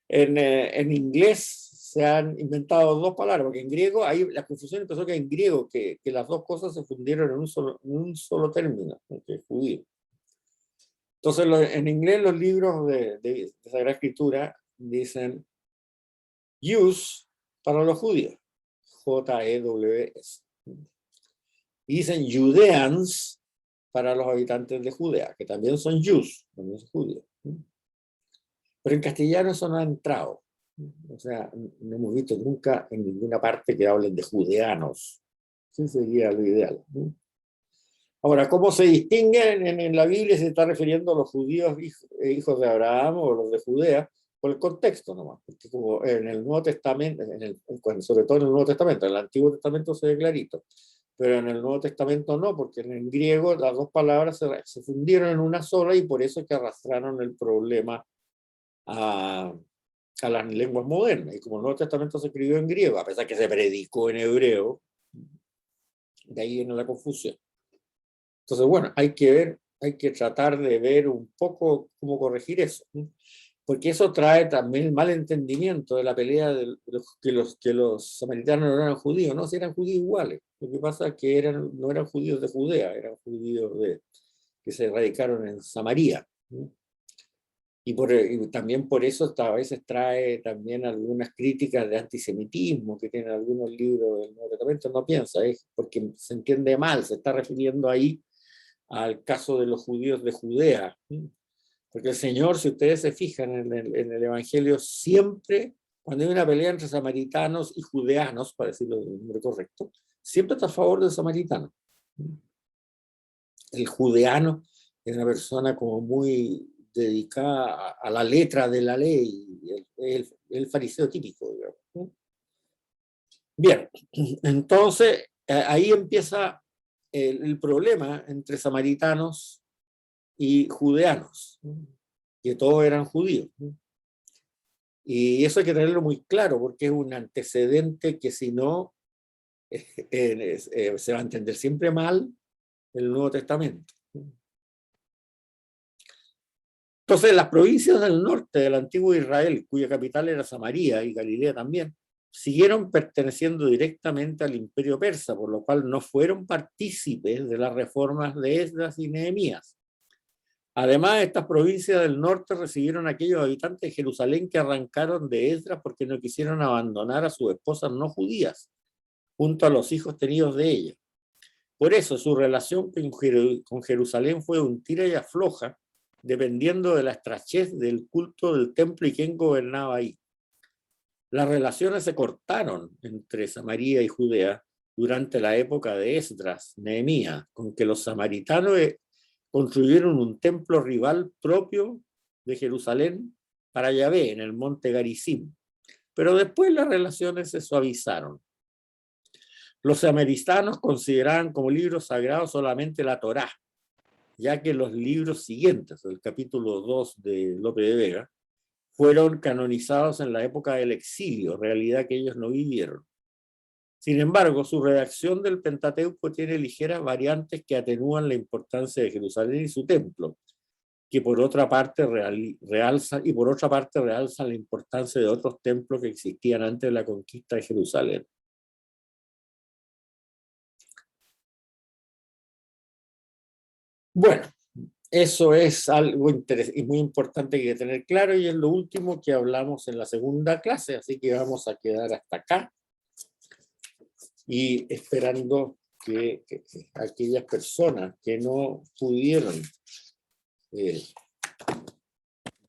en inglés se han inventado dos palabras, porque en griego, ahí la confusión empezó que en griego, que las dos cosas se fundieron en un solo término, que es judío. Entonces, en inglés los libros de Sagrada Escritura dicen Jews para los judíos, Jews. Y dicen Judeans para los habitantes de Judea, que también son Jews, también son judíos. Pero en castellano eso no ha entrado. O sea, no hemos visto nunca en ninguna parte que hablen de judeanos. Eso sería lo ideal. Ahora, ¿cómo se distinguen en la Biblia? Se está refiriendo a los judíos hijos de Abraham o los de Judea, por el contexto nomás. Porque como en el Nuevo Testamento, sobre todo en el Nuevo Testamento, en el Antiguo Testamento se ve clarito, pero en el Nuevo Testamento no, porque en griego las dos palabras se fundieron en una sola y por eso es que arrastraron el problema a las lenguas modernas. Y como el Nuevo Testamento se escribió en griego, a pesar que se predicó en hebreo, de ahí viene la confusión. Entonces, bueno, hay que tratar de ver un poco cómo corregir eso, porque eso trae también el mal entendimiento de la pelea de que los samaritanos no eran judíos, no, si eran judíos iguales. Lo que pasa es que no eran judíos de Judea, eran judíos que se radicaron en Samaria. Y también por eso a veces trae también algunas críticas de antisemitismo que tienen algunos libros del Nuevo Testamento, no piensa, es porque se entiende mal, se está refiriendo ahí al caso de los judíos de Judea. Porque el Señor, si ustedes se fijan en el Evangelio, siempre, cuando hay una pelea entre samaritanos y judeanos, para decirlo de nombre correcto, siempre está a favor del samaritano. El judeano era una persona como muy dedicada a la letra de la ley, el fariseo típico, digamos. Bien, entonces ahí empieza el problema entre samaritanos y judeanos, que todos eran judíos. Y eso hay que tenerlo muy claro, porque es un antecedente que si no, se va a entender siempre mal el Nuevo Testamento. Entonces, las provincias del norte del antiguo Israel, cuya capital era Samaria y Galilea también, siguieron perteneciendo directamente al imperio persa, por lo cual no fueron partícipes de las reformas de Esdras y Nehemías. Además, estas provincias del norte recibieron a aquellos habitantes de Jerusalén que arrancaron de Esdras porque no quisieron abandonar a sus esposas no judías, junto a los hijos tenidos de ellas. Por eso su relación con Jerusalén fue un tira y afloja, dependiendo de la estrechez del culto del templo y quién gobernaba ahí. Las relaciones se cortaron entre Samaria y Judea durante la época de Esdras, Nehemías, con que los samaritanos construyeron un templo rival propio de Jerusalén para Yahvé en el monte Garizim. Pero después las relaciones se suavizaron. Los samaritanos consideraban como libro sagrado solamente la Torá, ya que los libros siguientes, el capítulo 2 de Lope de Vega, fueron canonizados en la época del exilio, realidad que ellos no vivieron. Sin embargo, su redacción del Pentateuco tiene ligeras variantes que atenúan la importancia de Jerusalén y su templo, que por otra parte realzan la importancia de otros templos que existían antes de la conquista de Jerusalén. Bueno, eso es algo y muy importante que tener claro, y es lo último que hablamos en la segunda clase, así que vamos a quedar hasta acá y esperando que aquellas personas que no pudieron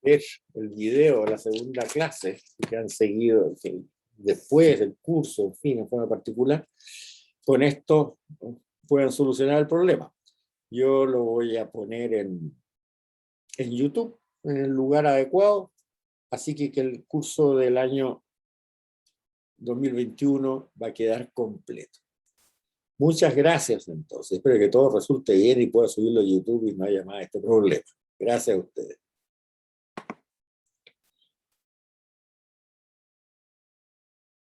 ver el video de la segunda clase, que han seguido después del curso, en fin, en forma particular, con esto puedan solucionar el problema. Yo lo voy a poner en YouTube, en el lugar adecuado, así que el curso del año 2021 va a quedar completo. Muchas gracias entonces, espero que todo resulte bien y pueda subirlo a YouTube y no haya más este problema. Gracias a ustedes.